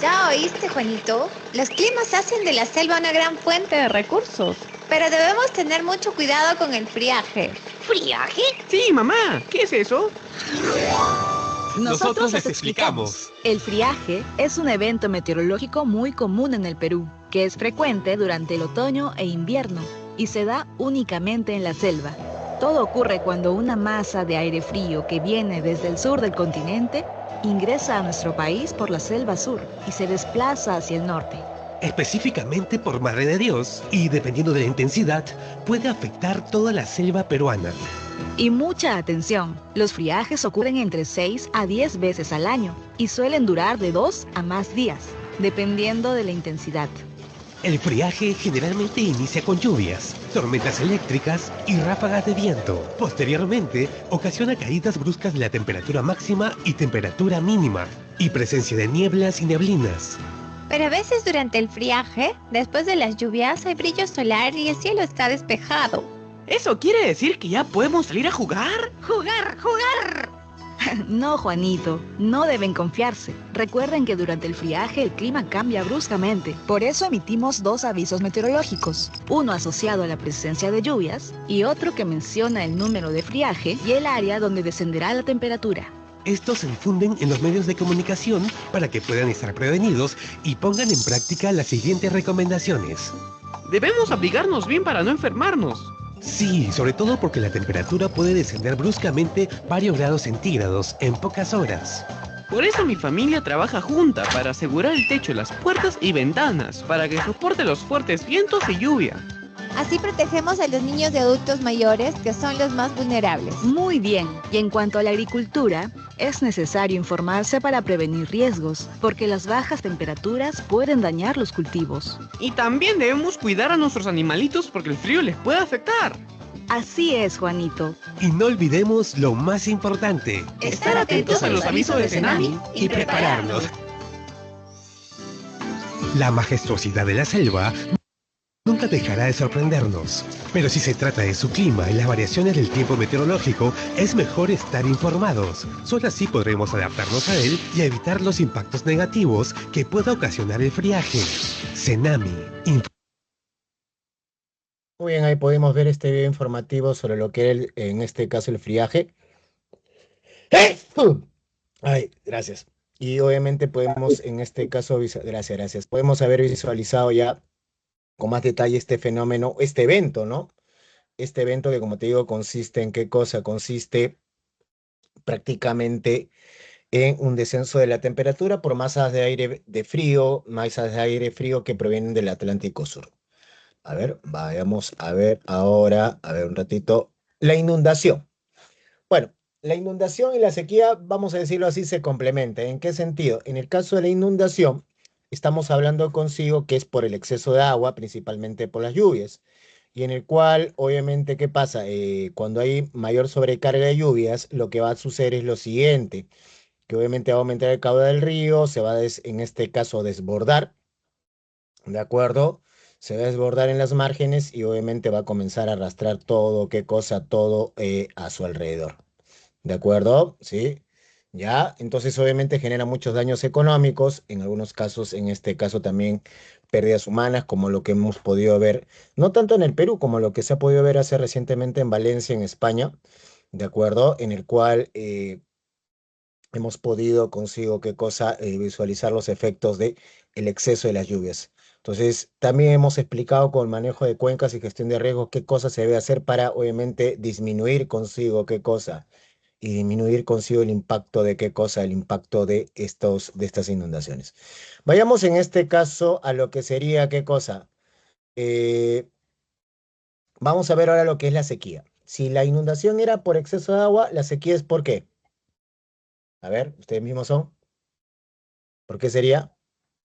¿Ya oíste, Juanito? Los climas hacen de la selva una gran fuente de recursos. Pero debemos tener mucho cuidado con el friaje. ¿Friaje? Sí, mamá, ¿qué es eso? Nosotros les explicamos. El friaje es un evento meteorológico muy común en el Perú, que es frecuente durante el otoño e invierno y se da únicamente en la selva. Todo ocurre cuando una masa de aire frío que viene desde el sur del continente ingresa a nuestro país por la selva sur y se desplaza hacia el norte. Específicamente por Madre de Dios y dependiendo de la intensidad puede afectar toda la selva peruana. Y mucha atención, los friajes ocurren entre 6 a 10 veces al año y suelen durar de 2 a más días, dependiendo de la intensidad. El friaje generalmente inicia con lluvias, tormentas eléctricas y ráfagas de viento. Posteriormente, ocasiona caídas bruscas de la temperatura máxima y temperatura mínima, y presencia de nieblas y neblinas. Pero a veces durante el friaje, después de las lluvias, hay brillo solar y el cielo está despejado. ¿Eso quiere decir que ya podemos salir a jugar? ¡Jugar, jugar! No, Juanito, no deben confiarse. Recuerden que durante el friaje el clima cambia bruscamente. Por eso emitimos 2 avisos meteorológicos. Uno asociado a la presencia de lluvias y otro que menciona el número de friaje y el área donde descenderá la temperatura. Estos se difunden en los medios de comunicación para que puedan estar prevenidos y pongan en práctica las siguientes recomendaciones. Debemos abrigarnos bien para no enfermarnos. Sí, sobre todo porque la temperatura puede descender bruscamente varios grados centígrados en pocas horas. Por eso mi familia trabaja junta para asegurar el techo, las puertas y ventanas, para que soporte los fuertes vientos y lluvia. Así protegemos a los niños y adultos mayores, que son los más vulnerables. Muy bien, y en cuanto a la agricultura, es necesario informarse para prevenir riesgos, porque las bajas temperaturas pueden dañar los cultivos. Y también debemos cuidar a nuestros animalitos porque el frío les puede afectar. Así es, Juanito. Y no olvidemos lo más importante. Estar atentos a los avisos de Senami y prepararnos. La majestuosidad de la selva nunca dejará de sorprendernos. Pero si se trata de su clima y las variaciones del tiempo meteorológico, es mejor estar informados. Solo así podremos adaptarnos a él y evitar los impactos negativos que pueda ocasionar el friaje. Senami. Muy bien, ahí podemos ver este video informativo sobre lo que era, en este caso, el friaje. Ay, gracias. Y obviamente podemos, en este caso, gracias. Podemos haber visualizado ya con más detalle este fenómeno, este evento, ¿no? Este evento que, como te digo, consiste en qué cosa? Consiste prácticamente en un descenso de la temperatura por masas de aire masas de aire frío que provienen del Atlántico Sur. A ver, vayamos a ver ahora, a ver un ratito, la inundación. Bueno, la inundación y la sequía, vamos a decirlo así, se complementan. ¿En qué sentido? En el caso de la inundación, estamos hablando consigo que es por el exceso de agua, principalmente por las lluvias, y en el cual, obviamente, ¿qué pasa? Cuando hay mayor sobrecarga de lluvias, lo que va a suceder es lo siguiente, que obviamente va a aumentar el caudal del río, se va a, en este caso, desbordar, ¿de acuerdo? Se va a desbordar en las márgenes y obviamente va a comenzar a arrastrar todo, ¿qué cosa? Todo a su alrededor. ¿De acuerdo? ¿Sí? Ya, entonces obviamente genera muchos daños económicos, en algunos casos, en este caso también pérdidas humanas, como lo que hemos podido ver, no tanto en el Perú, como lo que se ha podido ver hace recientemente en Valencia, en España, ¿de acuerdo? En el cual hemos podido consigo, ¿qué cosa? Visualizar los efectos de el exceso de las lluvias. Entonces, también hemos explicado con el manejo de cuencas y gestión de riesgos qué cosas se debe hacer para, obviamente, disminuir consigo, ¿qué cosa? y disminuir consigo el impacto de qué cosa, el impacto de estas inundaciones. Vayamos en este caso a lo que sería qué cosa. Eh, Vamos a ver ahora lo que es la sequía. Si la inundación era por exceso de agua, la sequía es ¿por qué? A ver, ustedes mismos son. ¿Por qué sería?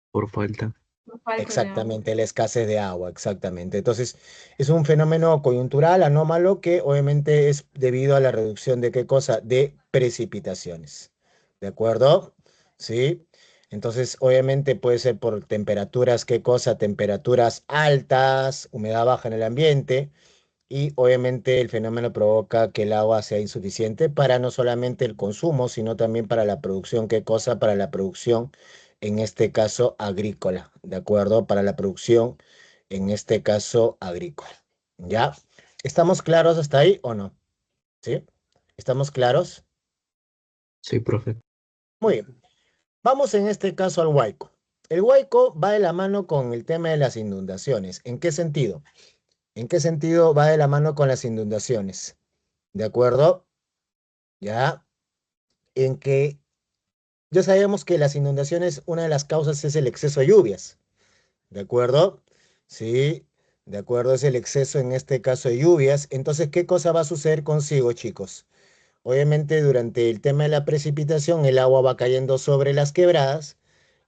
Por falta. Por falta de agua. Exactamente, la escasez de agua, exactamente. Entonces, es un fenómeno coyuntural, anómalo, que obviamente es debido a la reducción de qué cosa, de precipitaciones. ¿De acuerdo? ¿Sí? Entonces, obviamente puede ser por temperaturas, ¿qué cosa? Temperaturas altas, humedad baja en el ambiente, y obviamente el fenómeno provoca que el agua sea insuficiente para no solamente el consumo, sino también para la producción. ¿Qué cosa? Para la producción, en este caso agrícola, ¿de acuerdo? Para la producción, en este caso agrícola. ¿Ya? ¿Estamos claros hasta ahí o no? ¿Sí? ¿Estamos claros? Sí, profe. Muy bien. Vamos en este caso al Huayco. El Huayco va de la mano con el tema de las inundaciones. ¿En qué sentido? ¿En qué sentido va de la mano con las inundaciones? ¿De acuerdo? Ya, en que ya sabemos que las inundaciones, una de las causas es el exceso de lluvias, ¿de acuerdo? Sí, de acuerdo, es el exceso en este caso de lluvias. Entonces, ¿qué cosa va a suceder consigo, chicos? Obviamente, durante el tema de la precipitación, el agua va cayendo sobre las quebradas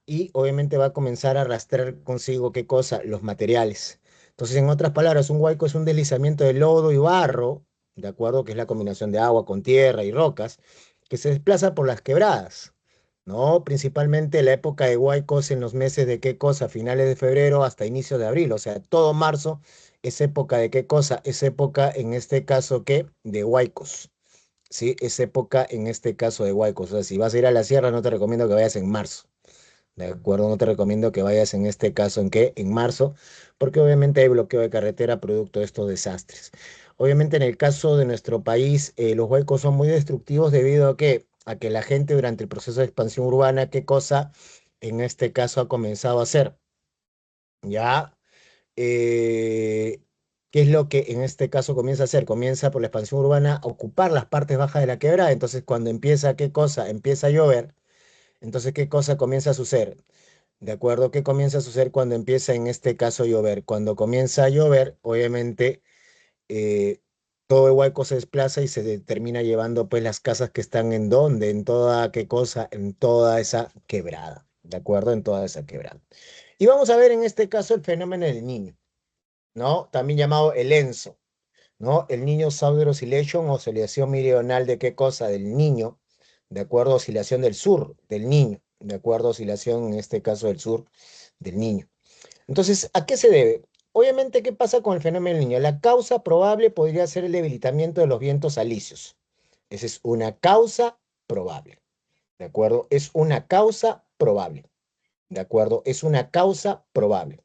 y obviamente va a comenzar a arrastrar consigo, ¿qué cosa? Los materiales. Entonces, en otras palabras, un huaico es un deslizamiento de lodo y barro, ¿de acuerdo? Que es la combinación de agua con tierra y rocas, que se desplaza por las quebradas, ¿no? Principalmente la época de huaicos en los meses de qué cosa, finales de febrero hasta inicio de abril, o sea, todo marzo es época de qué cosa, es época en este caso, ¿qué? De huaicos. Sí, es época en este caso de huaicos. O sea, si vas a ir a la sierra, no te recomiendo que vayas en marzo. ¿De acuerdo? No te recomiendo que vayas en este caso, ¿en qué? En marzo, porque obviamente hay bloqueo de carretera producto de estos desastres. Obviamente en el caso de nuestro país, los huecos son muy destructivos debido a que la gente durante el proceso de expansión urbana, ¿qué cosa en este caso ha comenzado a hacer? Ya, eh, ¿qué es lo que en este caso comienza a hacer? Comienza por la expansión urbana a ocupar las partes bajas de la quebrada. Entonces, cuando empieza, ¿qué cosa? Empieza a llover. Entonces, ¿qué cosa comienza a suceder? ¿De acuerdo? ¿Qué comienza a suceder cuando empieza en este caso a llover? Cuando comienza a llover, obviamente, eh, todo el hueco se desplaza y termina llevando pues las casas que están en donde, en toda qué cosa, en toda esa quebrada, ¿de acuerdo? En toda esa quebrada. Y vamos a ver en este caso el fenómeno del niño, ¿no? También llamado el ENSO, ¿no? El niño Southern Oscillation, oscilación meridional de qué cosa, del niño, ¿de acuerdo? Oscilación del sur, del niño, ¿de acuerdo? Oscilación en este caso del sur, del niño. Entonces, ¿a qué se debe? Obviamente, ¿qué pasa con el fenómeno del niño? La causa probable podría ser el debilitamiento de los vientos alisios. Esa es una causa probable, ¿de acuerdo? Es una causa probable, ¿de acuerdo? Es una causa probable.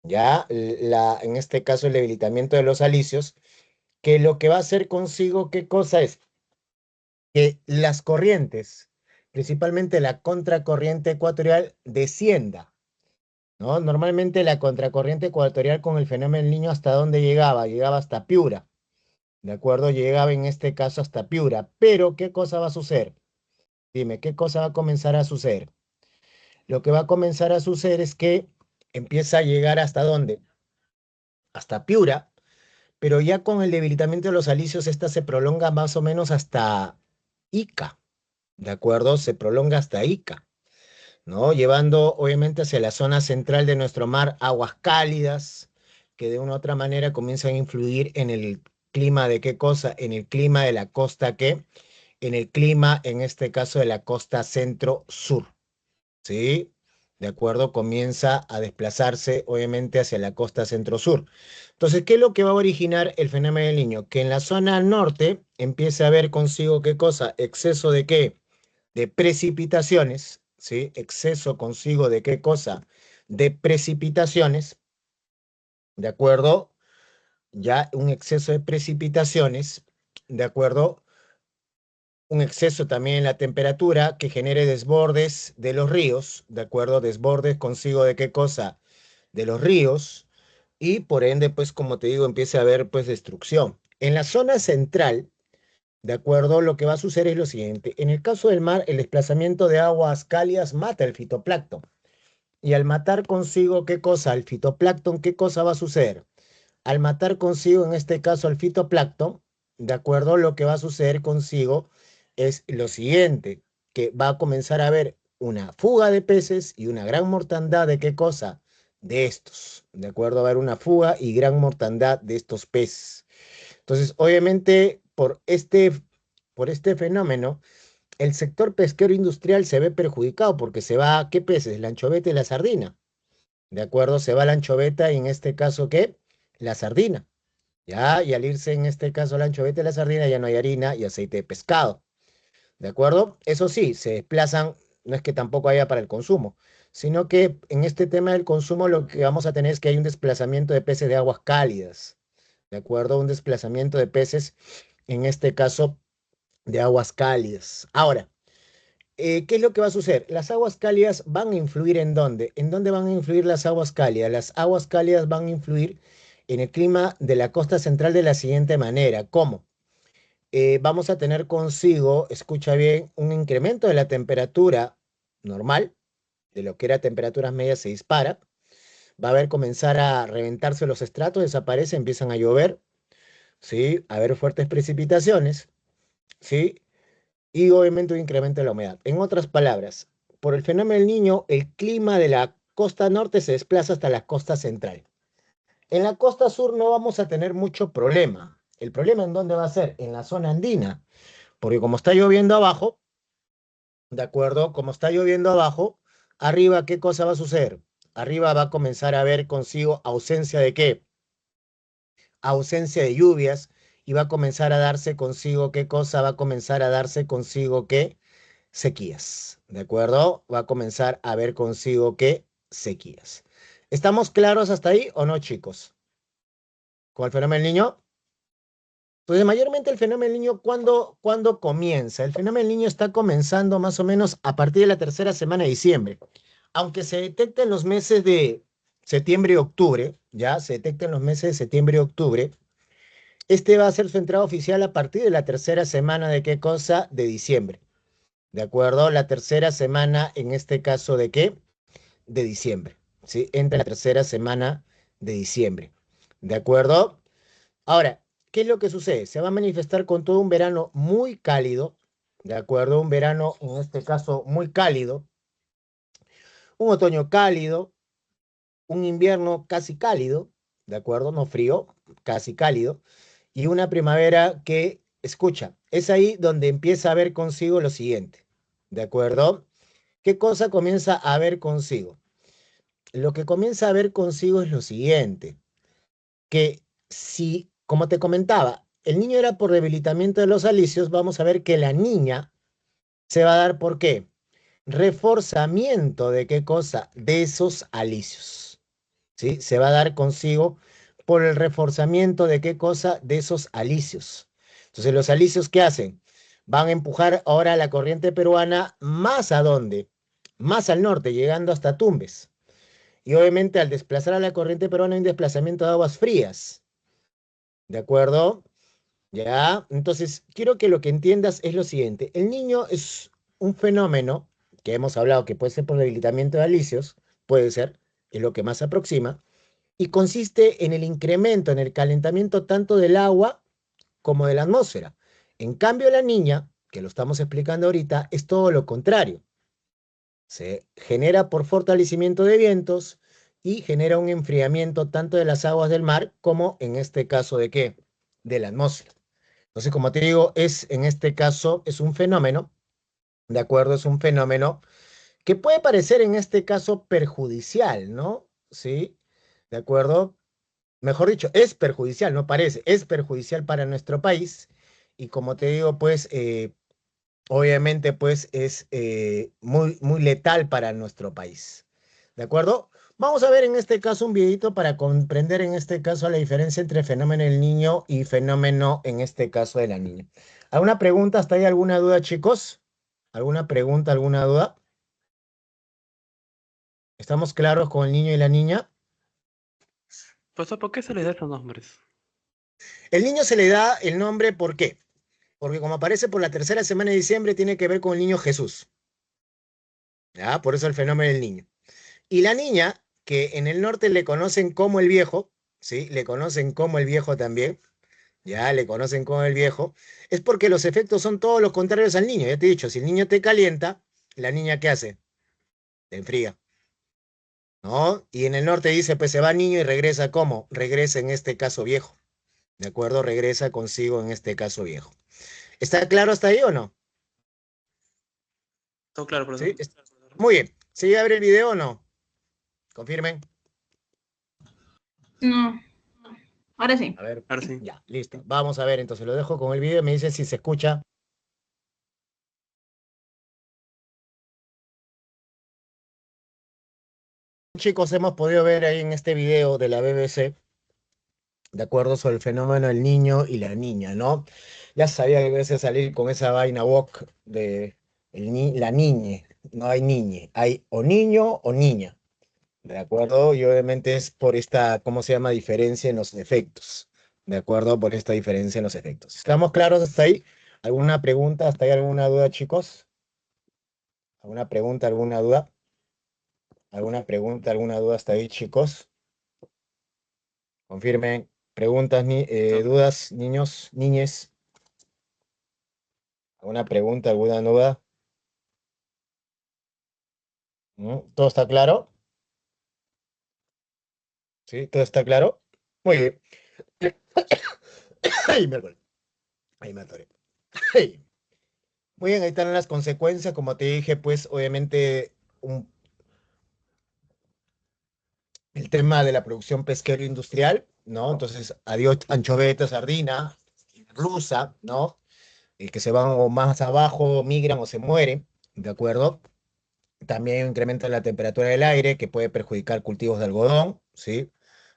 Ya, en este caso, el debilitamiento de los alisios, que lo que va a hacer consigo, ¿qué cosa es? Que las corrientes, principalmente la contracorriente ecuatorial, descienda, ¿no? Normalmente la contracorriente ecuatorial con el fenómeno del niño, ¿hasta dónde llegaba? Llegaba hasta Piura, ¿de acuerdo? Llegaba en este caso hasta Piura, pero ¿qué cosa va a suceder? Dime, ¿qué cosa va a comenzar a suceder? Lo que va a comenzar a suceder es que empieza a llegar ¿hasta dónde? Hasta Piura, pero ya con el debilitamiento de los alisios, esta se prolonga más o menos hasta Ica, ¿de acuerdo? Se prolonga hasta Ica, ¿no? Llevando obviamente hacia la zona central de nuestro mar aguas cálidas que de una u otra manera comienzan a influir en el clima de qué cosa, en el clima de la costa ¿qué? En el clima, en este caso, de la costa centro-sur, ¿sí? De acuerdo, comienza a desplazarse obviamente hacia la costa centro-sur. Entonces, ¿qué es lo que va a originar el fenómeno del niño? Que en la zona norte empiece a haber consigo qué cosa, exceso de qué, de precipitaciones, ¿sí? Exceso consigo de qué cosa, de precipitaciones, ¿de acuerdo? Ya un exceso de precipitaciones, ¿de acuerdo? Un exceso también en la temperatura que genere desbordes de los ríos, ¿de acuerdo? Desbordes consigo de qué cosa, de los ríos, y por ende, pues como te digo, empieza a haber pues destrucción. En la zona central, ¿De acuerdo? Lo que va a suceder es lo siguiente. En el caso del mar, el desplazamiento de aguas cálidas mata el fitoplancton. Y al matar consigo, ¿qué cosa? El fitoplancton, ¿qué cosa va a suceder? Al matar consigo, en este caso, al fitoplancton, ¿de acuerdo? Lo que va a suceder consigo es lo siguiente, que va a comenzar a haber una fuga de peces y una gran mortandad de ¿qué cosa? De estos, ¿de acuerdo? Va a haber una fuga y gran mortandad de estos peces. Entonces, obviamente, por este fenómeno, el sector pesquero industrial se ve perjudicado porque se va, ¿qué peces? La anchoveta y la sardina. ¿De acuerdo? Se va la anchoveta y en este caso, ¿qué? La sardina. ¿Ya? Y al irse en este caso la anchoveta y la sardina ya no hay harina y aceite de pescado. ¿De acuerdo? Eso sí, se desplazan, no es que tampoco haya para el consumo, sino que en este tema del consumo lo que vamos a tener es que hay un desplazamiento de peces de aguas cálidas. ¿De acuerdo? Un desplazamiento de peces, en este caso, de aguas cálidas. Ahora, ¿qué es lo que va a suceder? Las aguas cálidas van a influir ¿en dónde? ¿En dónde van a influir las aguas cálidas? Las aguas cálidas van a influir en el clima de la costa central de la siguiente manera. ¿Cómo? Vamos a tener consigo, escucha bien, un incremento de la temperatura normal, de lo que era temperaturas medias se dispara. Va a haber comenzar a reventarse los estratos, desaparece, empiezan a llover, ¿sí? A haber fuertes precipitaciones, ¿sí? Y obviamente un incremento de la humedad. En otras palabras, por el fenómeno del Niño, el clima de la costa norte se desplaza hasta la costa central. En la costa sur no vamos a tener mucho problema. ¿El problema en dónde va a ser? En la zona andina, porque como está lloviendo abajo, ¿de acuerdo? Como está lloviendo abajo, arriba, ¿qué cosa va a suceder? Arriba va a comenzar a haber consigo ausencia de ¿qué? Ausencia de lluvias y va a comenzar a darse consigo ¿qué cosa? Va a comenzar a darse consigo ¿qué? Sequías, ¿de acuerdo? Va a comenzar a haber consigo ¿qué? Sequías. ¿Estamos claros hasta ahí o no, chicos? ¿Con el fenómeno del Niño? Entonces, mayormente el fenómeno del Niño, ¿cuándo comienza? El fenómeno del Niño está comenzando más o menos a partir de la tercera semana de diciembre. Aunque se detecta en los meses de septiembre y octubre, ya se detecta en los meses de septiembre y octubre, este va a ser su entrada oficial a partir de la tercera semana de ¿qué cosa? De diciembre. ¿De acuerdo? La tercera semana, en este caso, ¿de qué? De diciembre. ¿Sí? Entra la tercera semana de diciembre. ¿De acuerdo? Ahora, ¿qué es lo que sucede? Se va a manifestar con todo un verano muy cálido, ¿de acuerdo? Un verano, en este caso, muy cálido, un otoño cálido, un invierno casi cálido, ¿de acuerdo? No frío, casi cálido, y una primavera que, escucha, es ahí donde empieza a ver consigo lo siguiente, ¿de acuerdo? ¿Qué cosa comienza a ver consigo? Lo que comienza a ver consigo es lo siguiente, que si, como te comentaba, el niño era por debilitamiento de los alicios, vamos a ver que la niña se va a dar ¿por qué? Reforzamiento de qué cosa? De esos alicios. ¿Sí? Se va a dar consigo por el reforzamiento de qué cosa? De esos alicios. Entonces, los alicios, ¿qué hacen? Van a empujar ahora la corriente peruana más a dónde? Más al norte, llegando hasta Tumbes. Y obviamente al desplazar a la corriente peruana hay un desplazamiento de aguas frías. ¿De acuerdo? Ya, entonces quiero que lo que entiendas es lo siguiente. El niño es un fenómeno que hemos hablado que puede ser por debilitamiento de alicios, puede ser, es lo que más se aproxima, y consiste en el incremento, en el calentamiento tanto del agua como de la atmósfera. En cambio, la niña, que lo estamos explicando ahorita, es todo lo contrario. Se genera por fortalecimiento de vientos y genera un enfriamiento tanto de las aguas del mar como en este caso de ¿qué? De la atmósfera. Entonces, como te digo, en este caso es un fenómeno, ¿de acuerdo? Es un fenómeno que puede parecer en este caso perjudicial, ¿no? ¿Sí? ¿De acuerdo? Mejor dicho, es perjudicial, no parece, es perjudicial para nuestro país y como te digo, pues, obviamente, pues, es muy letal para nuestro país, ¿de acuerdo? Vamos a ver en este caso un videito para comprender en este caso la diferencia entre fenómeno del niño y fenómeno en este caso de la niña. ¿Alguna pregunta? ¿Hasta ahí alguna duda, chicos? ¿Alguna pregunta, alguna duda? ¿Estamos claros con el niño y la niña? Profesor, ¿por qué se les da esos nombres? El niño se le da el nombre, ¿por qué? Porque como aparece por la tercera semana de diciembre, tiene que ver con el niño Jesús. ¿Ya? Por eso el fenómeno del niño. Y la niña, que en el norte le conocen como el viejo, ¿sí? Le conocen como el viejo también, ya le conocen como el viejo, es porque los efectos son todos los contrarios al niño. Ya te he dicho, si el niño te calienta, la niña ¿qué hace? Te enfría, ¿no? Y en el norte dice, pues se va niño y regresa ¿cómo? Regresa en este caso viejo, ¿de acuerdo? Regresa consigo en este caso viejo. ¿Está claro hasta ahí o no? Todo claro, profesor. ¿Sí? Muy bien. ¿Sigue a ver el video o no? Confirmen. No. Ahora sí. A ver, Ahora sí. ya, listo. Vamos a ver, entonces lo dejo con el video y me dicen si se escucha. Chicos, hemos podido ver ahí en este video de la BBC, de acuerdo, sobre el fenómeno del niño y la niña, ¿no? Ya sabía que iba a salir con esa vaina woke de la niñe. No hay niñe, hay o niño o niña, ¿de acuerdo? Y obviamente es por esta, ¿cómo se llama? Diferencia en los efectos, ¿de acuerdo? Por esta diferencia en los efectos. ¿Estamos claros hasta ahí? ¿Alguna pregunta? ¿Hasta ahí alguna duda, chicos? ¿Alguna pregunta, alguna duda? ¿Alguna pregunta, alguna duda hasta ahí, chicos? Confirmen. Preguntas, dudas, niños, niñes. ¿Alguna pregunta, alguna duda? ¿Todo está claro? ¿Sí? ¿Todo está claro? Muy bien. Ay, miércoles. Ahí me atoré. Ay. Muy bien, ahí están las consecuencias. Como te dije, pues obviamente el tema de la producción pesquero industrial, ¿no? Entonces, adiós anchoveta, sardina, rusa, ¿no? El que se van o más abajo, migran o se mueren, ¿de acuerdo? También incrementa la temperatura del aire, que puede perjudicar cultivos de algodón, ¿sí?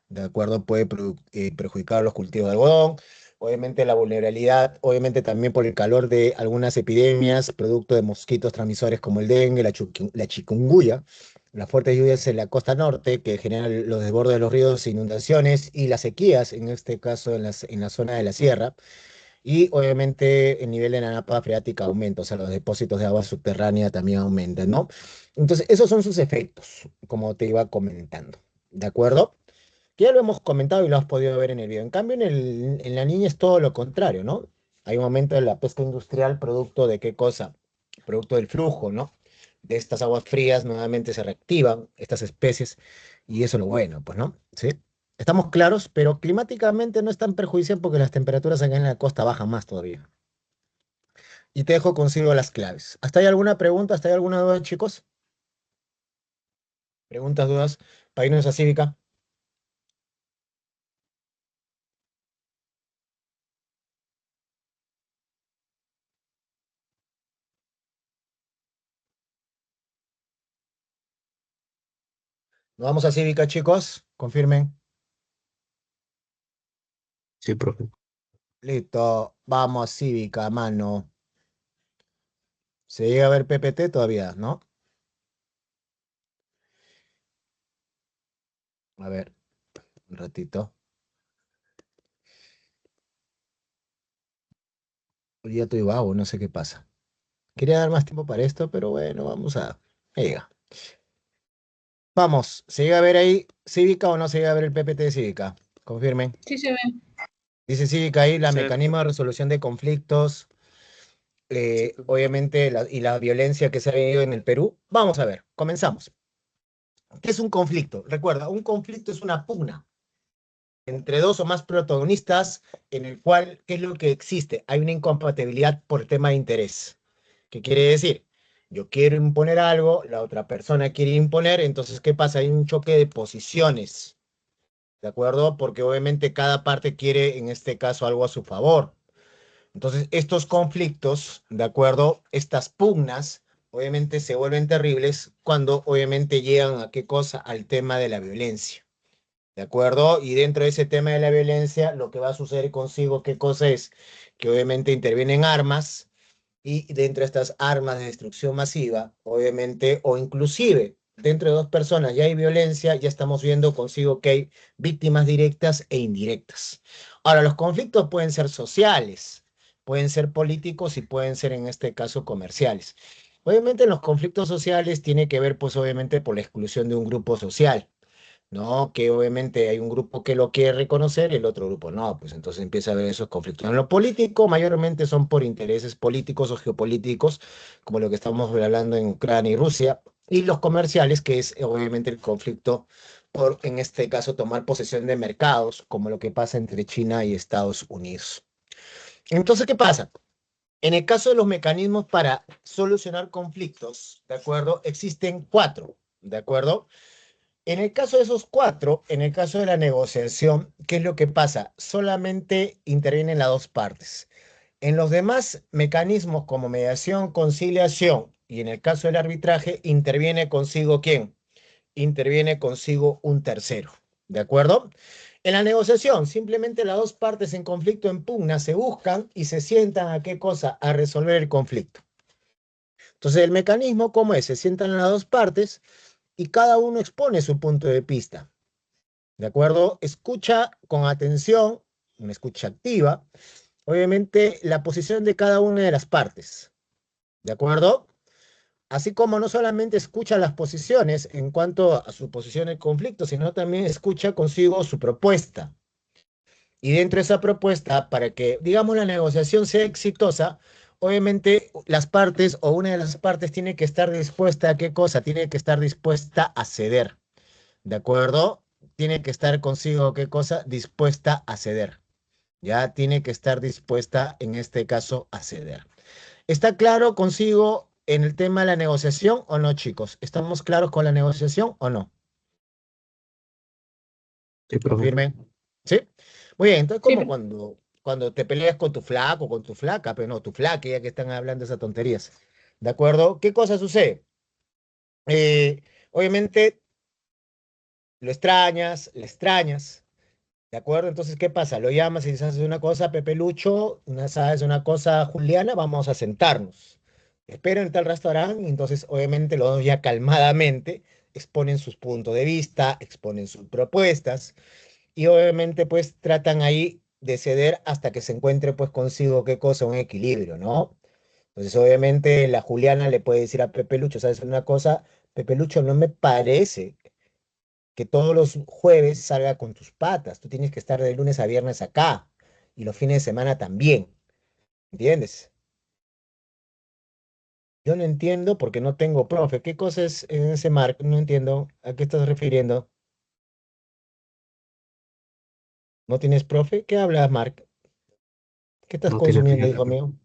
¿De acuerdo? Puede perjudicar los cultivos de algodón. Obviamente la vulnerabilidad, obviamente también por el calor de algunas epidemias, producto de mosquitos transmisores como el dengue, la chikungunya, las fuertes lluvias en la costa norte que generan los desbordes de los ríos, inundaciones y las sequías, en este caso en la zona de la sierra. Y obviamente el nivel de la napa freática aumenta, o sea, los depósitos de agua subterránea también aumentan, ¿no? Entonces, esos son sus efectos, como te iba comentando, ¿de acuerdo? Que ya lo hemos comentado y lo has podido ver en el video. En cambio, en la niña es todo lo contrario, ¿no? Hay un aumento de la pesca industrial, producto de qué cosa? Producto del flujo, ¿no? De estas aguas frías, nuevamente se reactivan estas especies, y eso es lo bueno, pues, ¿no? ¿Sí? Estamos claros, pero climáticamente no es tan perjudicial porque las temperaturas acá en la costa bajan más todavía. Y te dejo consigo las claves. ¿Hasta hay alguna pregunta? ¿Hasta hay alguna duda, chicos? ¿Preguntas, dudas? Para irnos a cívica. ¿Nos vamos a cívica, chicos? Confirmen. Sí, profe. Listo. Vamos a cívica, mano. ¿Se llega a ver PPT todavía, no? A ver, un ratito. Hoy día estoy vago, no sé qué pasa. Quería dar más tiempo para esto, pero bueno, vamos a... Ahí llega. Vamos, ¿se llega a ver ahí cívica o no se llega a ver el PPT de cívica? Confirmen. Sí se ve. Dice cívica ahí, la Sí. mecanismo de resolución de conflictos, obviamente, y la violencia que se ha vivido en el Perú. Vamos a ver, comenzamos. ¿Qué es un conflicto? Recuerda, un conflicto es una pugna entre dos o más protagonistas en el cual, ¿qué es lo que existe? Hay una incompatibilidad por tema de interés. ¿Qué quiere decir? Yo quiero imponer algo, la otra persona quiere imponer, entonces, ¿qué pasa? Hay un choque de posiciones, ¿de acuerdo? Porque obviamente cada parte quiere, en este caso, algo a su favor. Entonces, estos conflictos, ¿de acuerdo? Estas pugnas, obviamente se vuelven terribles cuando obviamente llegan a qué cosa? Al tema de la violencia. ¿De acuerdo? Y dentro de ese tema de la violencia, lo que va a suceder consigo, ¿qué cosa es? Que obviamente intervienen armas, y dentro de estas armas de destrucción masiva, obviamente, o inclusive dentro de dos personas ya hay violencia, ya estamos viendo consigo que hay víctimas directas e indirectas. Ahora, los conflictos pueden ser sociales, pueden ser políticos y pueden ser en este caso comerciales. Obviamente en los conflictos sociales tiene que ver pues obviamente por la exclusión de un grupo social, ¿no? Que obviamente hay un grupo que lo quiere reconocer y el otro grupo no, pues entonces empieza a haber esos conflictos. En lo político, mayormente son por intereses políticos o geopolíticos, como lo que estamos hablando en Ucrania y Rusia, y los comerciales, que es obviamente el conflicto por, en este caso, tomar posesión de mercados, como lo que pasa entre China y Estados Unidos. Entonces, ¿qué pasa? En el caso de los mecanismos para solucionar conflictos, ¿de acuerdo? Existen cuatro, ¿de acuerdo? En el caso de esos cuatro, en el caso de la negociación, ¿qué es lo que pasa? Solamente intervienen las dos partes. En los demás mecanismos como mediación, conciliación y en el caso del arbitraje, interviene consigo ¿quién? Interviene consigo un tercero. ¿De acuerdo? En la negociación, simplemente las dos partes en conflicto en pugna se buscan y se sientan a qué cosa? A resolver el conflicto. Entonces, el mecanismo, ¿cómo es? Se sientan las dos partes y cada uno expone su punto de vista. ¿De acuerdo? Escucha con atención, una escucha activa, obviamente la posición de cada una de las partes. ¿De acuerdo? Así como no solamente escucha las posiciones en cuanto a su posición en conflicto, sino también escucha consigo su propuesta. Y dentro de esa propuesta, para que, digamos, la negociación sea exitosa, obviamente las partes o una de las partes tiene que estar dispuesta a qué cosa, tiene que estar dispuesta a ceder. ¿De acuerdo? Tiene que estar consigo qué cosa, dispuesta a ceder. Ya tiene que estar dispuesta, en este caso, a ceder. ¿Está claro consigo en el tema de la negociación o no, chicos? ¿Estamos claros con la negociación o no? Sí, profe. Confirmen. ¿Sí? Muy bien, entonces Sí, como cuando te peleas con tu flaco, con tu flaca, pero no, tu flaca, ya que están hablando esas tonterías. ¿De acuerdo? ¿Qué cosa sucede? Obviamente lo extrañas, le extrañas. ¿De acuerdo? Entonces, ¿qué pasa? Lo llamas y dices, haces una cosa, Pepe Lucho, sabes una cosa, Juliana, vamos a sentarnos. Espero en tal restaurante, y entonces, obviamente, los dos ya calmadamente exponen sus puntos de vista, exponen sus propuestas, y obviamente, pues, tratan ahí de ceder hasta que se encuentre, pues, consigo qué cosa, un equilibrio, ¿no? Entonces, obviamente, la Juliana le puede decir a Pepe Lucho, ¿sabes una cosa? Pepe Lucho, no me parece que todos los jueves salga con tus patas. Tú tienes que estar de lunes a viernes acá y los fines de semana también. ¿Entiendes? Yo no entiendo porque no tengo profe. ¿Qué cosa es en ese marco? No entiendo. ¿A qué estás refiriendo? ¿No tienes profe? ¿Qué hablas, Mark? ¿Qué estás No tiene consumiendo, flaca, hijo profe. mío?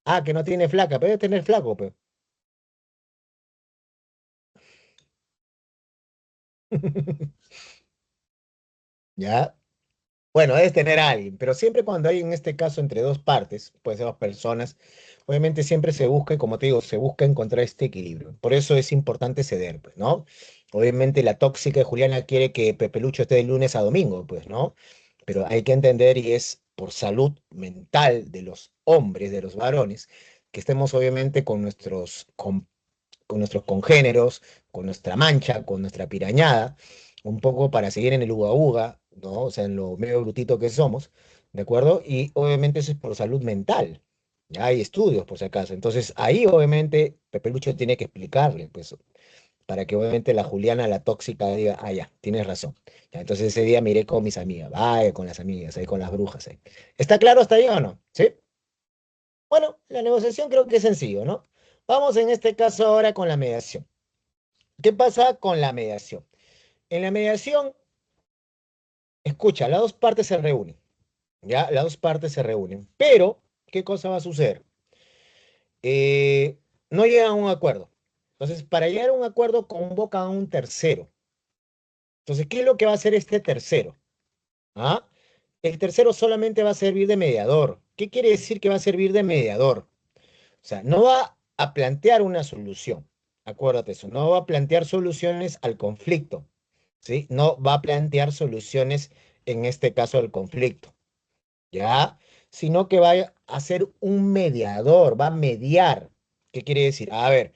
Ah, que no tiene flaca, pero debe tener flaco, pues. ¿Ya? Bueno, debes tener a alguien, pero siempre cuando hay en este caso entre dos partes, puede ser dos personas, obviamente siempre se busca, y como te digo, se busca encontrar este equilibrio. Por eso es importante ceder, pues, ¿no? Obviamente la tóxica de Juliana quiere que Pepe Lucho esté de lunes a domingo, pues, ¿no? Pero hay que entender, y es por salud mental de los hombres, de los varones, que estemos obviamente con nuestros congéneros, con nuestra mancha, con nuestra pirañada, un poco para seguir en el uga uga, ¿no? O sea, en lo medio brutito que somos, ¿de acuerdo? Y obviamente eso es por salud mental. Ya hay estudios, por si acaso. Entonces, ahí obviamente Pepe Lucho tiene que explicarle, pues, para que obviamente la Juliana, la tóxica, diga, ah, ya, tienes razón. Ya, entonces ese día miré con mis amigas, vaya, con las amigas, ahí con las brujas, ahí. ¿Está claro hasta ahí o no? ¿Sí? Bueno, la negociación creo que es sencillo, ¿no? Vamos en este caso ahora con la mediación. ¿Qué pasa con la mediación? En la mediación, escucha, las dos partes se reúnen, ¿ya? Las dos partes se reúnen, pero, ¿qué cosa va a suceder? No llegan a un acuerdo. Entonces, para llegar a un acuerdo, convocan a un tercero. Entonces, ¿qué es lo que va a hacer este tercero? ¿Ah? El tercero solamente va a servir de mediador. ¿Qué quiere decir que va a servir de mediador? O sea, no va a plantear una solución. Acuérdate eso, no va a plantear soluciones al conflicto, ¿sí? No va a plantear soluciones en este caso del conflicto, ¿ya? Sino que va a ser un mediador, va a mediar. ¿Qué quiere decir? A ver,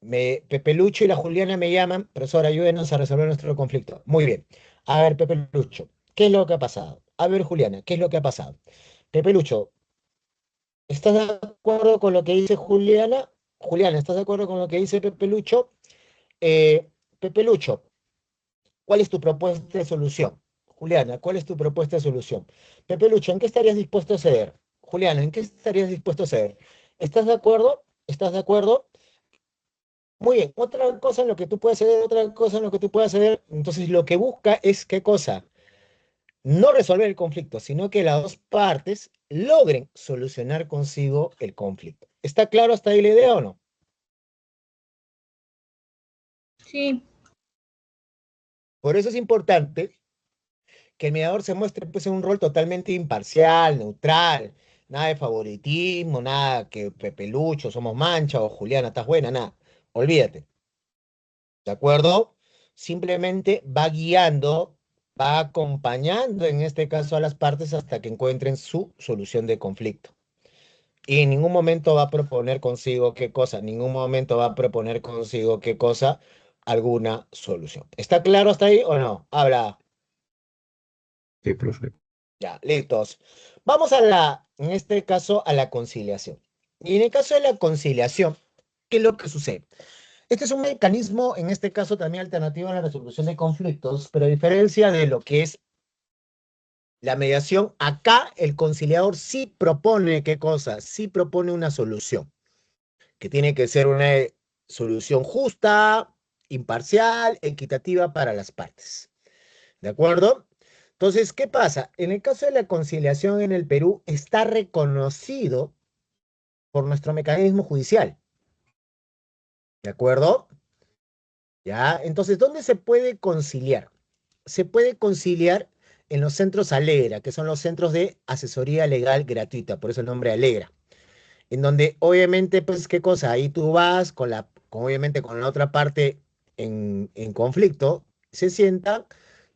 Pepe Lucho y la Juliana me llaman, profesor, ayúdenos a resolver nuestro conflicto. Muy bien. A ver, Pepe Lucho, ¿qué es lo que ha pasado? A ver, Juliana, ¿qué es lo que ha pasado? Pepe Lucho, ¿Estás de acuerdo con lo que dice Juliana? Juliana, ¿estás de acuerdo con lo que dice Pepe Lucho? Pepe Lucho, ¿cuál es tu propuesta de solución? Juliana, ¿cuál es tu propuesta de solución? Pepe Lucho, ¿en qué estarías dispuesto a ceder? Juliana, ¿en qué estarías dispuesto a ceder? ¿Estás de acuerdo? ¿Estás de acuerdo? Muy bien, otra cosa en lo que tú puedes ceder, otra cosa en lo que tú puedes ceder. Entonces, lo que busca es ¿qué cosa? No resolver el conflicto, sino que las dos partes logren solucionar consigo el conflicto. ¿Está claro hasta ahí la idea o no? Sí. Por eso es importante que el mediador se muestre pues, en un rol totalmente imparcial, neutral, nada de favoritismo, nada que Pepe Lucho, somos mancha o Juliana, estás buena, nada. Olvídate. ¿De acuerdo? Simplemente va guiando, va acompañando en este caso a las partes hasta que encuentren su solución de conflicto. Y en ningún momento va a proponer consigo qué cosa, en ningún momento va a proponer consigo qué cosa, alguna solución. ¿Está claro hasta ahí o no? Habla. Sí, profe. Ya, listos. Vamos en este caso, a la conciliación. Y en el caso de la conciliación, ¿qué es lo que sucede? Este es un mecanismo, en este caso también alternativo a la resolución de conflictos, pero a diferencia de lo que es la mediación, acá el conciliador sí propone, ¿qué cosa? Sí propone una solución, que tiene que ser una solución justa, imparcial, equitativa para las partes. ¿De acuerdo? Entonces, ¿qué pasa? En el caso de la conciliación en el Perú, está reconocido por nuestro mecanismo judicial. ¿De acuerdo? ¿Ya? Entonces, ¿dónde se puede conciliar? Se puede conciliar en los centros Alegra, que son los centros de asesoría legal gratuita, por eso el nombre Alegra, en donde obviamente, pues, ¿qué cosa? Ahí tú vas obviamente con la otra parte en conflicto, se sientan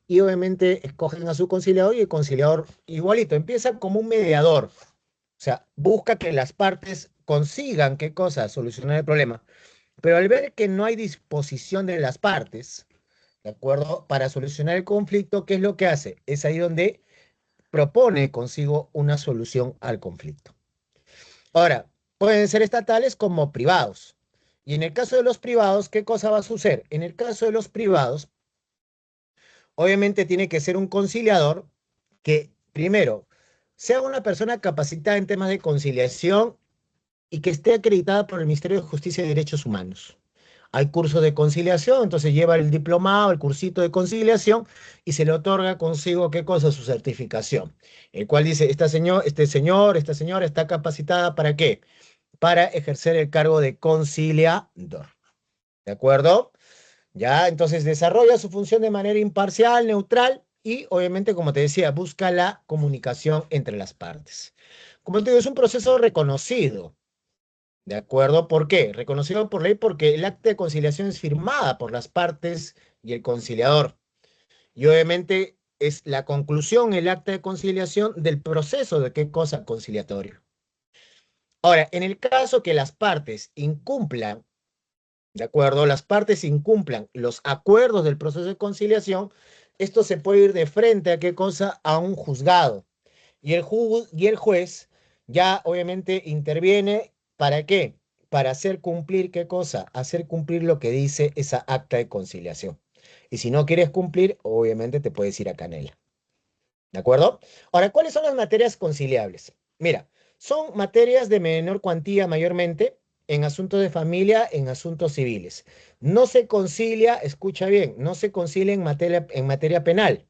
y obviamente escogen a su conciliador y el conciliador igualito, empieza como un mediador, o sea, busca que las partes consigan, ¿qué cosa? Solucionar el problema. Pero al ver que no hay disposición de las partes, ¿de acuerdo? Para solucionar el conflicto, ¿qué es lo que hace? Es ahí donde propone consigo una solución al conflicto. Ahora, pueden ser estatales como privados. Y en el caso de los privados, ¿qué cosa va a suceder? En el caso de los privados, obviamente tiene que ser un conciliador que, primero, sea una persona capacitada en temas de conciliación y que esté acreditada por el Ministerio de Justicia y Derechos Humanos. Hay cursos de conciliación, entonces lleva el diplomado, el cursito de conciliación y se le otorga consigo, ¿qué cosa? Su certificación, el cual dice, esta señora está capacitada ¿para qué? Para ejercer el cargo de conciliador. ¿De acuerdo? Ya, entonces desarrolla su función de manera imparcial, neutral y obviamente, como te decía, busca la comunicación entre las partes. Como te digo, es un proceso reconocido. ¿De acuerdo? ¿Por qué? Reconocido por ley porque el acta de conciliación es firmada por las partes y el conciliador. Y obviamente es la conclusión, el acta de conciliación del proceso de qué cosa conciliatorio. Ahora, en el caso que las partes incumplan, ¿de acuerdo? Las partes incumplan los acuerdos del proceso de conciliación, esto se puede ir de frente a qué cosa, a un juzgado. Y el juez ya obviamente interviene, ¿para qué? Para hacer cumplir qué cosa, hacer cumplir lo que dice esa acta de conciliación. Y si no quieres cumplir, obviamente te puedes ir a Canela. ¿De acuerdo? Ahora, ¿cuáles son las materias conciliables? Mira, son materias de menor cuantía mayormente en asuntos de familia, en asuntos civiles. No se concilia, escucha bien, no se concilia en materia penal.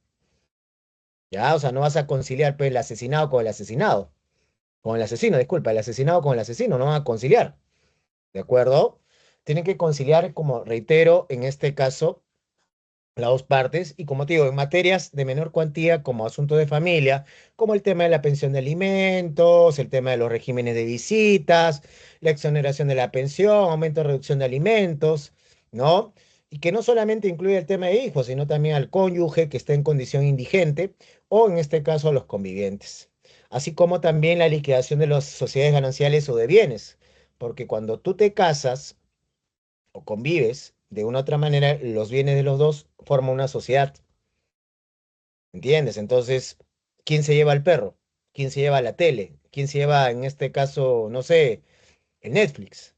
Ya, o sea, no vas a conciliar pues, el asesinado con el asesinado. Con el asesino, disculpa, el asesinado con el asesino, no van a conciliar. ¿De acuerdo? Tienen que conciliar, como reitero, en este caso, las dos partes, y como te digo, en materias de menor cuantía, como asuntos de familia, como el tema de la pensión de alimentos, el tema de los regímenes de visitas, la exoneración de la pensión, aumento o reducción de alimentos, ¿no? Y que no solamente incluye el tema de hijos, sino también al cónyuge que está en condición indigente, o en este caso a los convivientes. Así como también la liquidación de las sociedades gananciales o de bienes, porque cuando tú te casas, o convives, de una u otra manera, los bienes de los dos forman una sociedad. ¿Entiendes? Entonces, ¿quién se lleva al perro? ¿Quién se lleva la tele? ¿Quién se lleva, en este caso, no sé, el Netflix?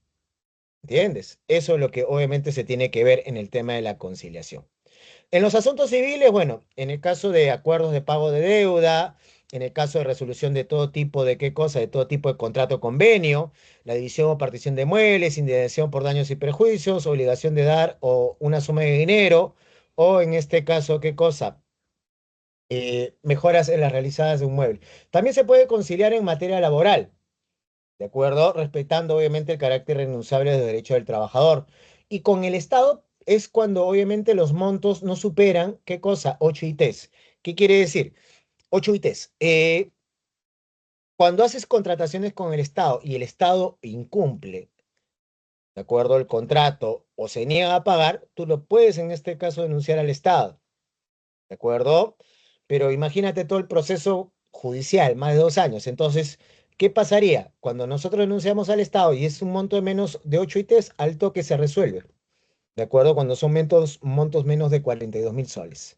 ¿Entiendes? Eso es lo que obviamente se tiene que ver en el tema de la conciliación. En los asuntos civiles, bueno, en el caso de acuerdos de pago de deuda, en el caso de resolución de todo tipo de qué cosa, de todo tipo de contrato o convenio, la división o partición de muebles, indemnización por daños y perjuicios, obligación de dar o una suma de dinero, o en este caso, qué cosa, mejoras en las realizadas de un mueble. También se puede conciliar en materia laboral. ¿De acuerdo? Respetando obviamente el carácter renunciable de derecho del trabajador. Y con el Estado es cuando obviamente los montos no superan, ¿qué cosa? 8 ITs. ¿Qué quiere decir? 8 ITs. Cuando haces contrataciones con el Estado y el Estado incumple, ¿de acuerdo? El contrato o se niega a pagar, tú lo puedes en este caso denunciar al Estado. ¿De acuerdo? Pero imagínate todo el proceso judicial, más de 2 años. Entonces, ¿qué pasaría? Cuando nosotros denunciamos al Estado y es un monto de menos de 8 ITs, al toque se resuelve. ¿De acuerdo? Cuando son montos menos de 42.000 soles.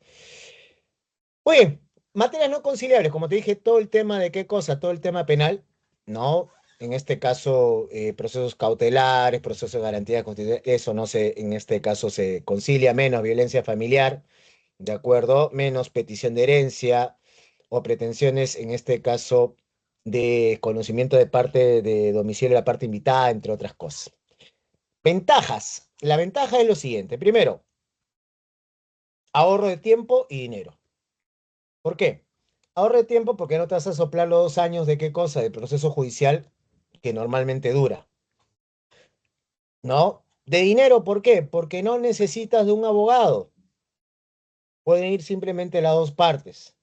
Oye, materias no conciliables, como te dije, todo el tema de qué cosa, todo el tema penal, ¿no? En este caso, procesos cautelares, procesos de garantía constitucional, eso no se, en este caso se concilia, menos violencia familiar, ¿de acuerdo? Menos petición de herencia o pretensiones, en este caso, de conocimiento de parte de domicilio de la parte invitada, entre otras cosas. Ventajas. La ventaja es lo siguiente. Primero, ahorro de tiempo y dinero. ¿Por qué? Ahorro de tiempo porque no te vas a soplar los 2 años de qué cosa, de proceso judicial que normalmente dura. ¿No? De dinero, ¿por qué? Porque no necesitas de un abogado. Pueden ir simplemente las dos partes.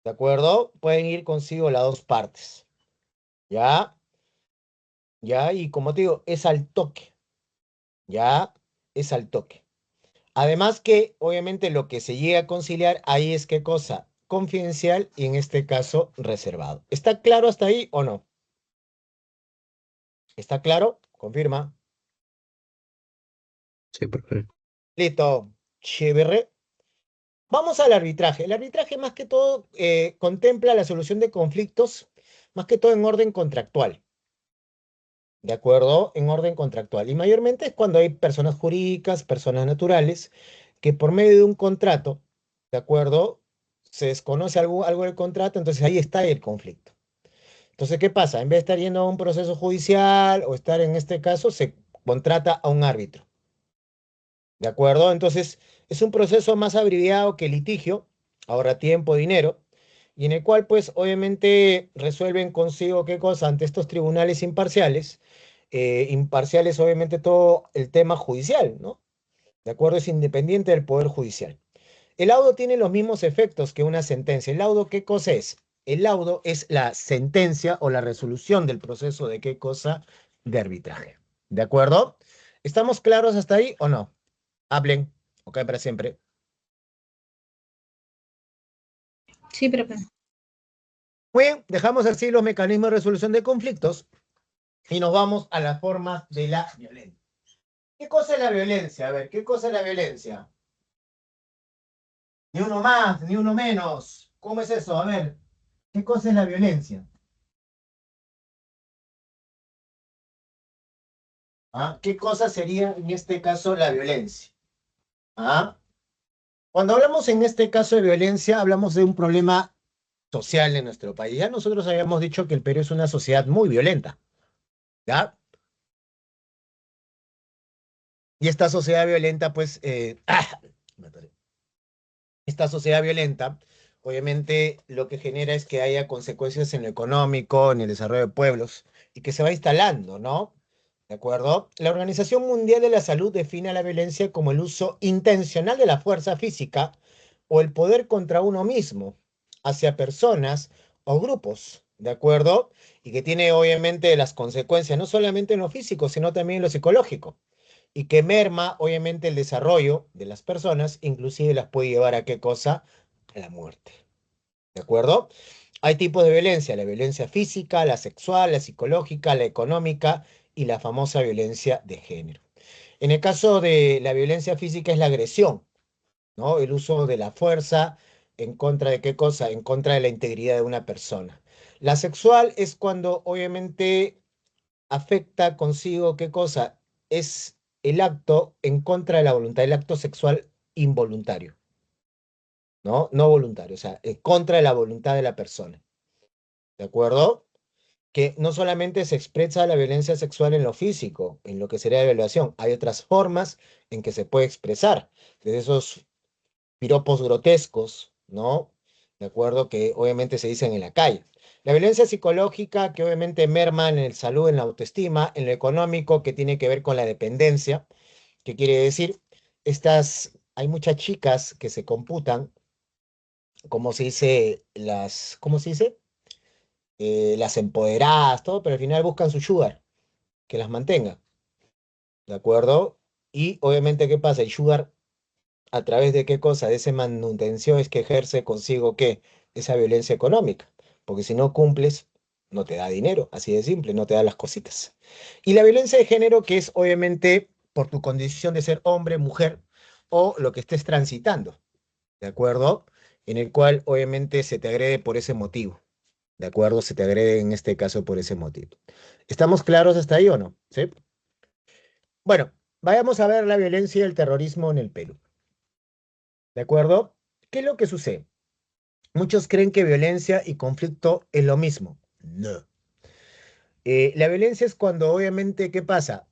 ¿De acuerdo? Pueden ir consigo las dos partes. ¿Ya? ¿Ya? Y como te digo, es al toque. ¿Ya? Es al toque. Además que, obviamente, lo que se llega a conciliar ahí es qué cosa, confidencial y en este caso reservado. ¿Está claro hasta ahí o no? ¿Está claro? Confirma. Sí, perfecto. Listo. Chévere. Vamos al arbitraje. El arbitraje más que todo contempla la solución de conflictos, más que todo en orden contractual. ¿De acuerdo? En orden contractual. Y mayormente es cuando hay personas jurídicas, personas naturales, que por medio de un contrato, ¿de acuerdo? Se desconoce algo del contrato, entonces ahí está el conflicto. Entonces, ¿qué pasa? En vez de estar yendo a un proceso judicial o estar en este caso, se contrata a un árbitro. ¿De acuerdo? Entonces, es un proceso más abreviado que el litigio, ahorra tiempo, dinero, y en el cual, pues, obviamente resuelven consigo qué cosa ante estos tribunales imparciales. Imparciales, obviamente, todo el tema judicial, ¿no? ¿De acuerdo? Es independiente del Poder Judicial. El laudo tiene los mismos efectos que una sentencia. ¿El laudo qué cosa es? El laudo es la sentencia o la resolución del proceso de qué cosa de arbitraje. ¿De acuerdo? ¿Estamos claros hasta ahí o no? Hablen, ok, para siempre. Sí, profe. Muy bien, dejamos así los mecanismos de resolución de conflictos y nos vamos a las formas de la violencia. ¿Qué cosa es la violencia? A ver, ¿qué cosa es la violencia? Ni uno más, ni uno menos. ¿Cómo es eso? A ver, ¿qué cosa es la violencia? ¿Ah? ¿Qué cosa sería en este caso la violencia? ¿Ah? Cuando hablamos en este caso de violencia, hablamos de un problema social en nuestro país. Ya nosotros habíamos dicho que el Perú es una sociedad muy violenta, ¿ya? Y esta sociedad violenta, pues, me atoré. Esta sociedad violenta, obviamente, lo que genera es que haya consecuencias en lo económico, en el desarrollo de pueblos, y que se va instalando, ¿no? ¿De acuerdo? La Organización Mundial de la Salud define a la violencia como el uso intencional de la fuerza física o el poder contra uno mismo, hacia personas o grupos, ¿de acuerdo? Y que tiene obviamente las consecuencias no solamente en lo físico, sino también en lo psicológico, y que merma obviamente el desarrollo de las personas, inclusive las puede llevar a qué cosa, a la muerte, ¿de acuerdo? Hay tipos de violencia, la violencia física, la sexual, la psicológica, la económica y la famosa violencia de género. En el caso de la violencia física es la agresión, ¿no? El uso de la fuerza en contra de qué cosa, en contra de la integridad de una persona. La sexual es cuando obviamente afecta consigo, ¿qué cosa? Es el acto en contra de la voluntad, el acto sexual involuntario, ¿no? No voluntario, o sea, en contra de la voluntad de la persona, ¿de acuerdo? Que no solamente se expresa la violencia sexual en lo físico, en lo que sería de violación, hay otras formas en que se puede expresar, desde esos piropos grotescos, ¿no? De acuerdo, que obviamente se dicen en la calle. La violencia psicológica, que obviamente merma en el salud, en la autoestima, en lo económico, que tiene que ver con la dependencia, que quiere decir, hay muchas chicas que se computan, como se dice, ¿cómo se dice? Las empoderadas, todo, pero al final buscan su sugar, que las mantenga, ¿de acuerdo? Y obviamente, ¿qué pasa? El sugar, ¿a través de qué cosa? De esa manutención es que ejerce consigo, ¿qué? Esa violencia económica, porque si no cumples, no te da dinero, así de simple, no te da las cositas. Y la violencia de género, que es obviamente por tu condición de ser hombre, mujer, o lo que estés transitando, ¿de acuerdo? En el cual obviamente se te agrede por ese motivo. ¿De acuerdo? Se te agrede en este caso por ese motivo. ¿Estamos claros hasta ahí o no? ¿Sí? Bueno, vayamos a ver la violencia y el terrorismo en el Perú. ¿De acuerdo? ¿Qué es lo que sucede? Muchos creen que violencia y conflicto es lo mismo. No. La violencia es cuando obviamente, ¿qué pasa?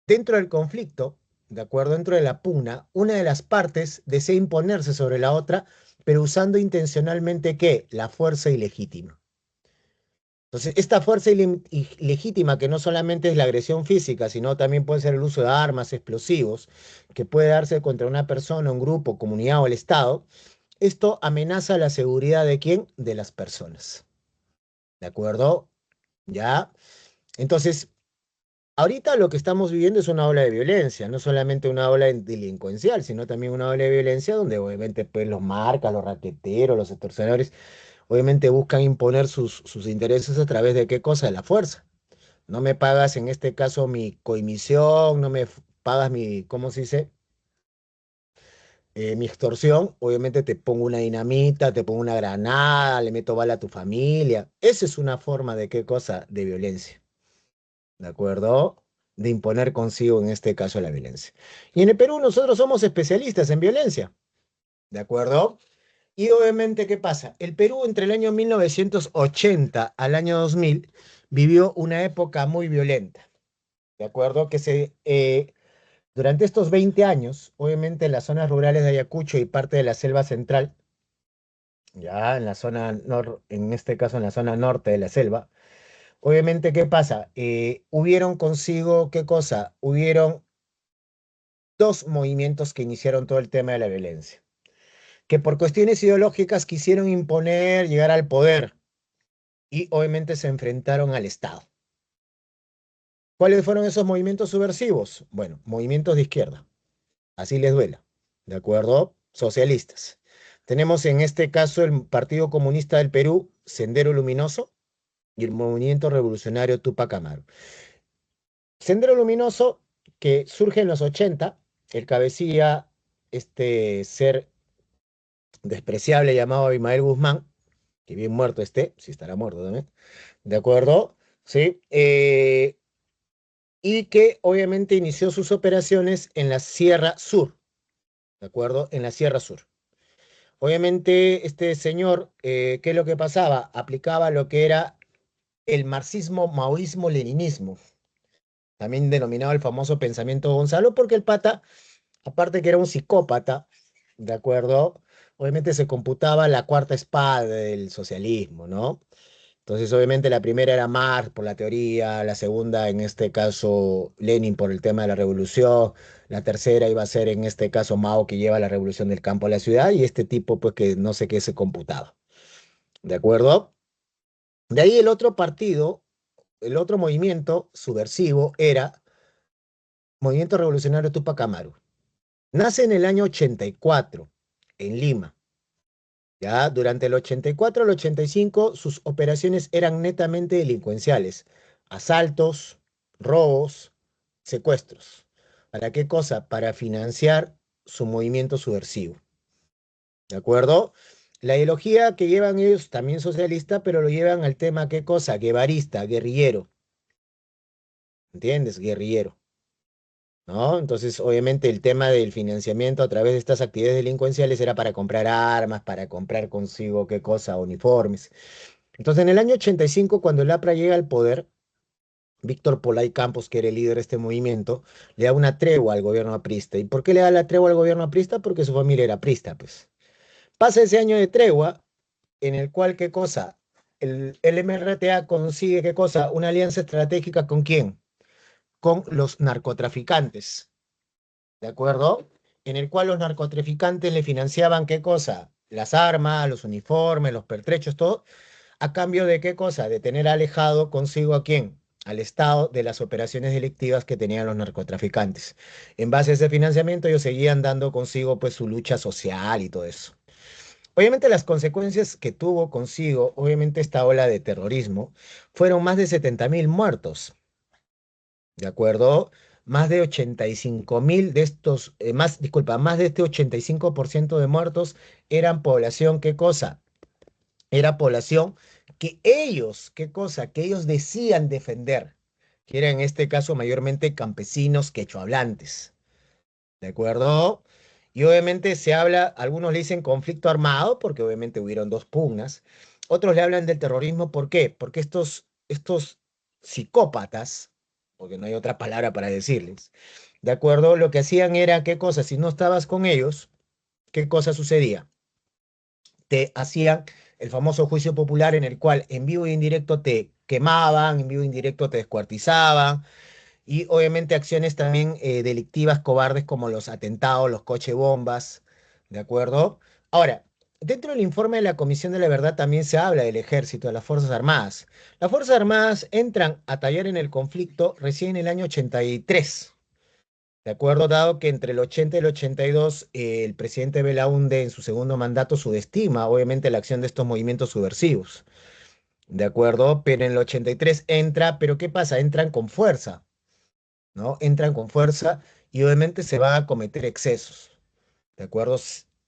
Dentro del conflicto, ¿de acuerdo? Dentro de la pugna, una de las partes desea imponerse sobre la otra, pero usando intencionalmente, ¿qué? La fuerza ilegítima. Entonces, esta fuerza ilegítima, que no solamente es la agresión física, sino también puede ser el uso de armas, explosivos, que puede darse contra una persona, un grupo, comunidad o el Estado, esto amenaza la seguridad de quién? De las personas. ¿De acuerdo? ¿Ya? Entonces, ahorita lo que estamos viviendo es una ola de violencia, no solamente una ola delincuencial, sino también una ola de violencia donde obviamente pues los marcas, los raqueteros, los extorsionadores, obviamente buscan imponer sus intereses a través de qué cosa, de la fuerza. No me pagas en este caso mi coimisión, no me pagas mi, ¿cómo se dice? Mi extorsión, obviamente te pongo una dinamita, te pongo una granada, le meto bala a tu familia. Esa es una forma de qué cosa, de violencia, ¿de acuerdo? De imponer consigo en este caso la violencia. Y en el Perú nosotros somos especialistas en violencia, ¿de acuerdo? Y obviamente, ¿qué pasa? El Perú entre el año 1980 al año 2000 vivió una época muy violenta, ¿de acuerdo? Durante estos 20 años, obviamente en las zonas rurales de Ayacucho y parte de la selva central, ya en la en este caso en la zona norte de la selva, obviamente, ¿qué pasa? Hubieron consigo, ¿qué cosa? Hubieron dos movimientos que iniciaron todo el tema de la violencia, que por cuestiones ideológicas quisieron imponer, llegar al poder y obviamente se enfrentaron al Estado. ¿Cuáles fueron esos movimientos subversivos? Bueno, movimientos de izquierda, así les duela, ¿de acuerdo? Socialistas. Tenemos en este caso el Partido Comunista del Perú, Sendero Luminoso, y el Movimiento Revolucionario Tupac Amaru. Sendero Luminoso, que surge en los 80, el cabecilla, este ser despreciable llamado Abimael Guzmán, que bien muerto esté, si estará muerto también, ¿de acuerdo? Sí, y que obviamente inició sus operaciones en la Sierra Sur, ¿de acuerdo? En la Sierra Sur. Obviamente, este señor, ¿qué es lo que pasaba? Aplicaba lo que era el marxismo, maoísmo, leninismo, también denominado el famoso pensamiento Gonzalo, porque el pata, aparte que era un psicópata, ¿de acuerdo? Obviamente se computaba la cuarta espada del socialismo, ¿no? Entonces, obviamente, la primera era Marx por la teoría, la segunda, en este caso, Lenin por el tema de la revolución, la tercera iba a ser, en este caso, Mao que lleva la revolución del campo a la ciudad, y este tipo, pues, que no sé qué se computaba, ¿de acuerdo? De ahí el otro partido, el otro movimiento subversivo era Movimiento Revolucionario Tupac Amaru. Nace en el año 84, en Lima. Ya, durante el 84 al 85, sus operaciones eran netamente delincuenciales. Asaltos, robos, secuestros. ¿Para qué cosa? Para financiar su movimiento subversivo. ¿De acuerdo? La ideología que llevan ellos, también socialista, pero lo llevan al tema, ¿qué cosa? Guevarista, guerrillero. ¿Entiendes? Guerrillero. ¿No? Entonces, obviamente, el tema del financiamiento a través de estas actividades delincuenciales era para comprar armas, para comprar consigo, ¿qué cosa? Uniformes. Entonces, en el año 85, cuando el APRA llega al poder, Víctor Polay Campos, que era el líder de este movimiento, le da una tregua al gobierno aprista. ¿Y por qué le da la tregua al gobierno aprista? Porque su familia era aprista, pues. Pasa ese año de tregua, en el cual, ¿qué cosa? El MRTA consigue, ¿qué cosa? Una alianza estratégica ¿con quién? Con los narcotraficantes, ¿de acuerdo? En el cual los narcotraficantes le financiaban, ¿qué cosa? Las armas, los uniformes, los pertrechos, todo, ¿a cambio de qué cosa? De tener alejado consigo ¿a quién? Al Estado de las operaciones delictivas que tenían los narcotraficantes. En base a ese financiamiento ellos seguían dando consigo pues su lucha social y todo eso. Obviamente las consecuencias que tuvo consigo, obviamente esta ola de terrorismo, fueron más de 70.000 muertos, ¿de acuerdo? Más de 85.000 de estos, más de este 85% de muertos eran población, ¿qué cosa? Era población que ellos, ¿qué cosa? Que ellos decían defender, que eran en este caso mayormente campesinos quechohablantes, ¿de acuerdo? Y obviamente se habla, algunos le dicen conflicto armado, porque obviamente hubieron dos pugnas, otros le hablan del terrorismo, ¿por qué? Porque estos psicópatas, porque no hay otra palabra para decirles, ¿de acuerdo? Lo que hacían era, ¿qué cosa? Si no estabas con ellos, ¿qué cosa sucedía? Te hacían el famoso juicio popular en el cual en vivo e indirecto te quemaban, en vivo e indirecto te descuartizaban, y obviamente acciones también delictivas, cobardes, como los atentados, los coche bombas, ¿de acuerdo? Ahora, dentro del informe de la Comisión de la Verdad también se habla del ejército, de las Fuerzas Armadas. Las Fuerzas Armadas entran a tallar en el conflicto recién en el año 83. De acuerdo, dado que entre el 80 y el 82 el presidente Belaúnde en su segundo mandato subestima obviamente la acción de estos movimientos subversivos. De acuerdo, pero en el 83 entra, pero ¿qué pasa? Entran con fuerza, ¿no? Entran con fuerza y obviamente se van a cometer excesos, ¿de acuerdo?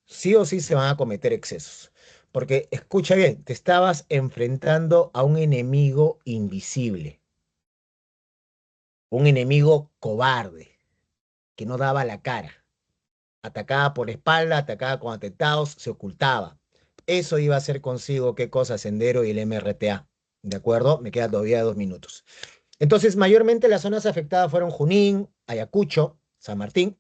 Sí o sí se van a cometer excesos. Porque, escucha bien, te estabas enfrentando a un enemigo invisible, un enemigo cobarde, que no daba la cara. Atacaba por espalda, atacaba con atentados, se ocultaba. Eso iba a hacer consigo, ¿qué cosa? Sendero y el MRTA, ¿de acuerdo? Me quedan todavía 2 minutos. Entonces, mayormente las zonas afectadas fueron Junín, Ayacucho, San Martín,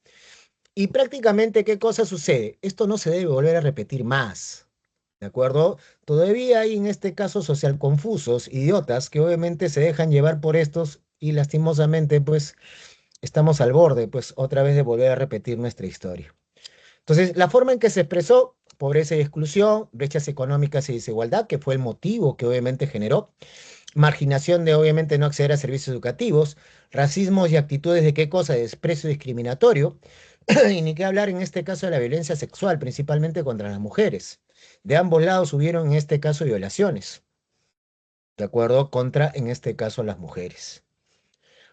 y prácticamente, ¿qué cosa sucede? Esto no se debe volver a repetir más, ¿de acuerdo? Todavía hay en este caso social confusos, idiotas, que obviamente se dejan llevar por estos y lastimosamente, pues, estamos al borde, pues, otra vez de volver a repetir nuestra historia. Entonces, la forma en que se expresó, pobreza y exclusión, brechas económicas y desigualdad, que fue el motivo que obviamente generó, marginación de obviamente no acceder a servicios educativos, racismo y actitudes de qué cosa, de desprecio discriminatorio, y ni qué hablar en este caso de la violencia sexual, principalmente contra las mujeres. De ambos lados hubieron en este caso violaciones, de acuerdo, contra en este caso las mujeres.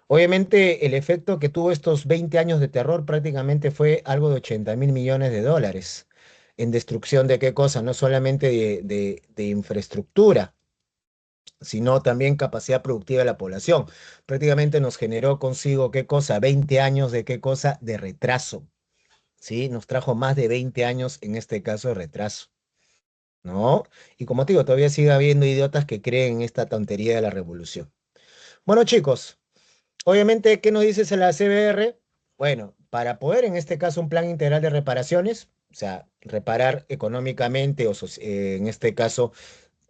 Obviamente el efecto que tuvo estos 20 años de terror prácticamente fue algo de 80.000 millones de dólares en destrucción de qué cosa, no solamente de infraestructura, sino también capacidad productiva de la población. Prácticamente nos generó consigo qué cosa, 20 años de qué cosa, de retraso, ¿sí? Nos trajo más de 20 años en este caso de retraso, ¿no? Y como te digo, todavía sigue habiendo idiotas que creen en esta tontería de la revolución. Bueno, chicos. Obviamente, ¿qué nos dice la CBR? Bueno, para poder en este caso un plan integral de reparaciones, o sea, reparar económicamente o en este caso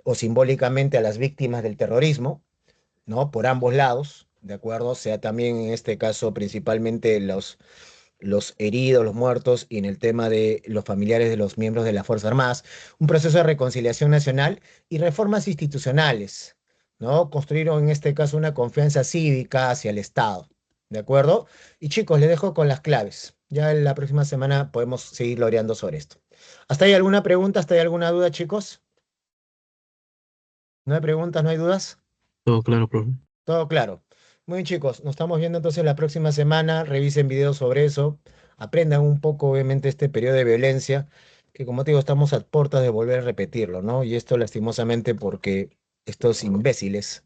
o simbólicamente a las víctimas del terrorismo, ¿no? Por ambos lados, ¿de acuerdo? O sea, también en este caso principalmente los heridos, los muertos y en el tema de los familiares de los miembros de las Fuerzas Armadas, un proceso de reconciliación nacional y reformas institucionales, ¿no? Construir en este caso una confianza cívica hacia el Estado, ¿de acuerdo? Y chicos, les dejo con las claves. Ya en la próxima semana podemos seguir loreando sobre esto. ¿Hasta ahí alguna pregunta? ¿Hasta ahí alguna duda, chicos? ¿No hay preguntas? ¿No hay dudas? Todo claro, profe. Todo claro. Muy bien, chicos, nos estamos viendo entonces la próxima semana. Revisen videos sobre eso. Aprendan un poco, obviamente, este periodo de violencia. que como te digo, estamos a puertas de volver a repetirlo, ¿no? Y esto lastimosamente porque estos imbéciles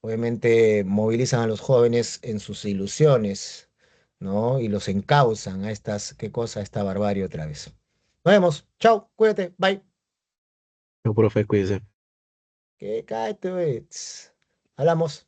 obviamente movilizan a los jóvenes en sus ilusiones, ¿no? Y los encausan a estas, ¿qué cosa? A esta barbarie otra vez. Nos vemos. Chao, cuídate, bye. No, profe, cuídese. Que cáete, wey. Tss. Hablamos.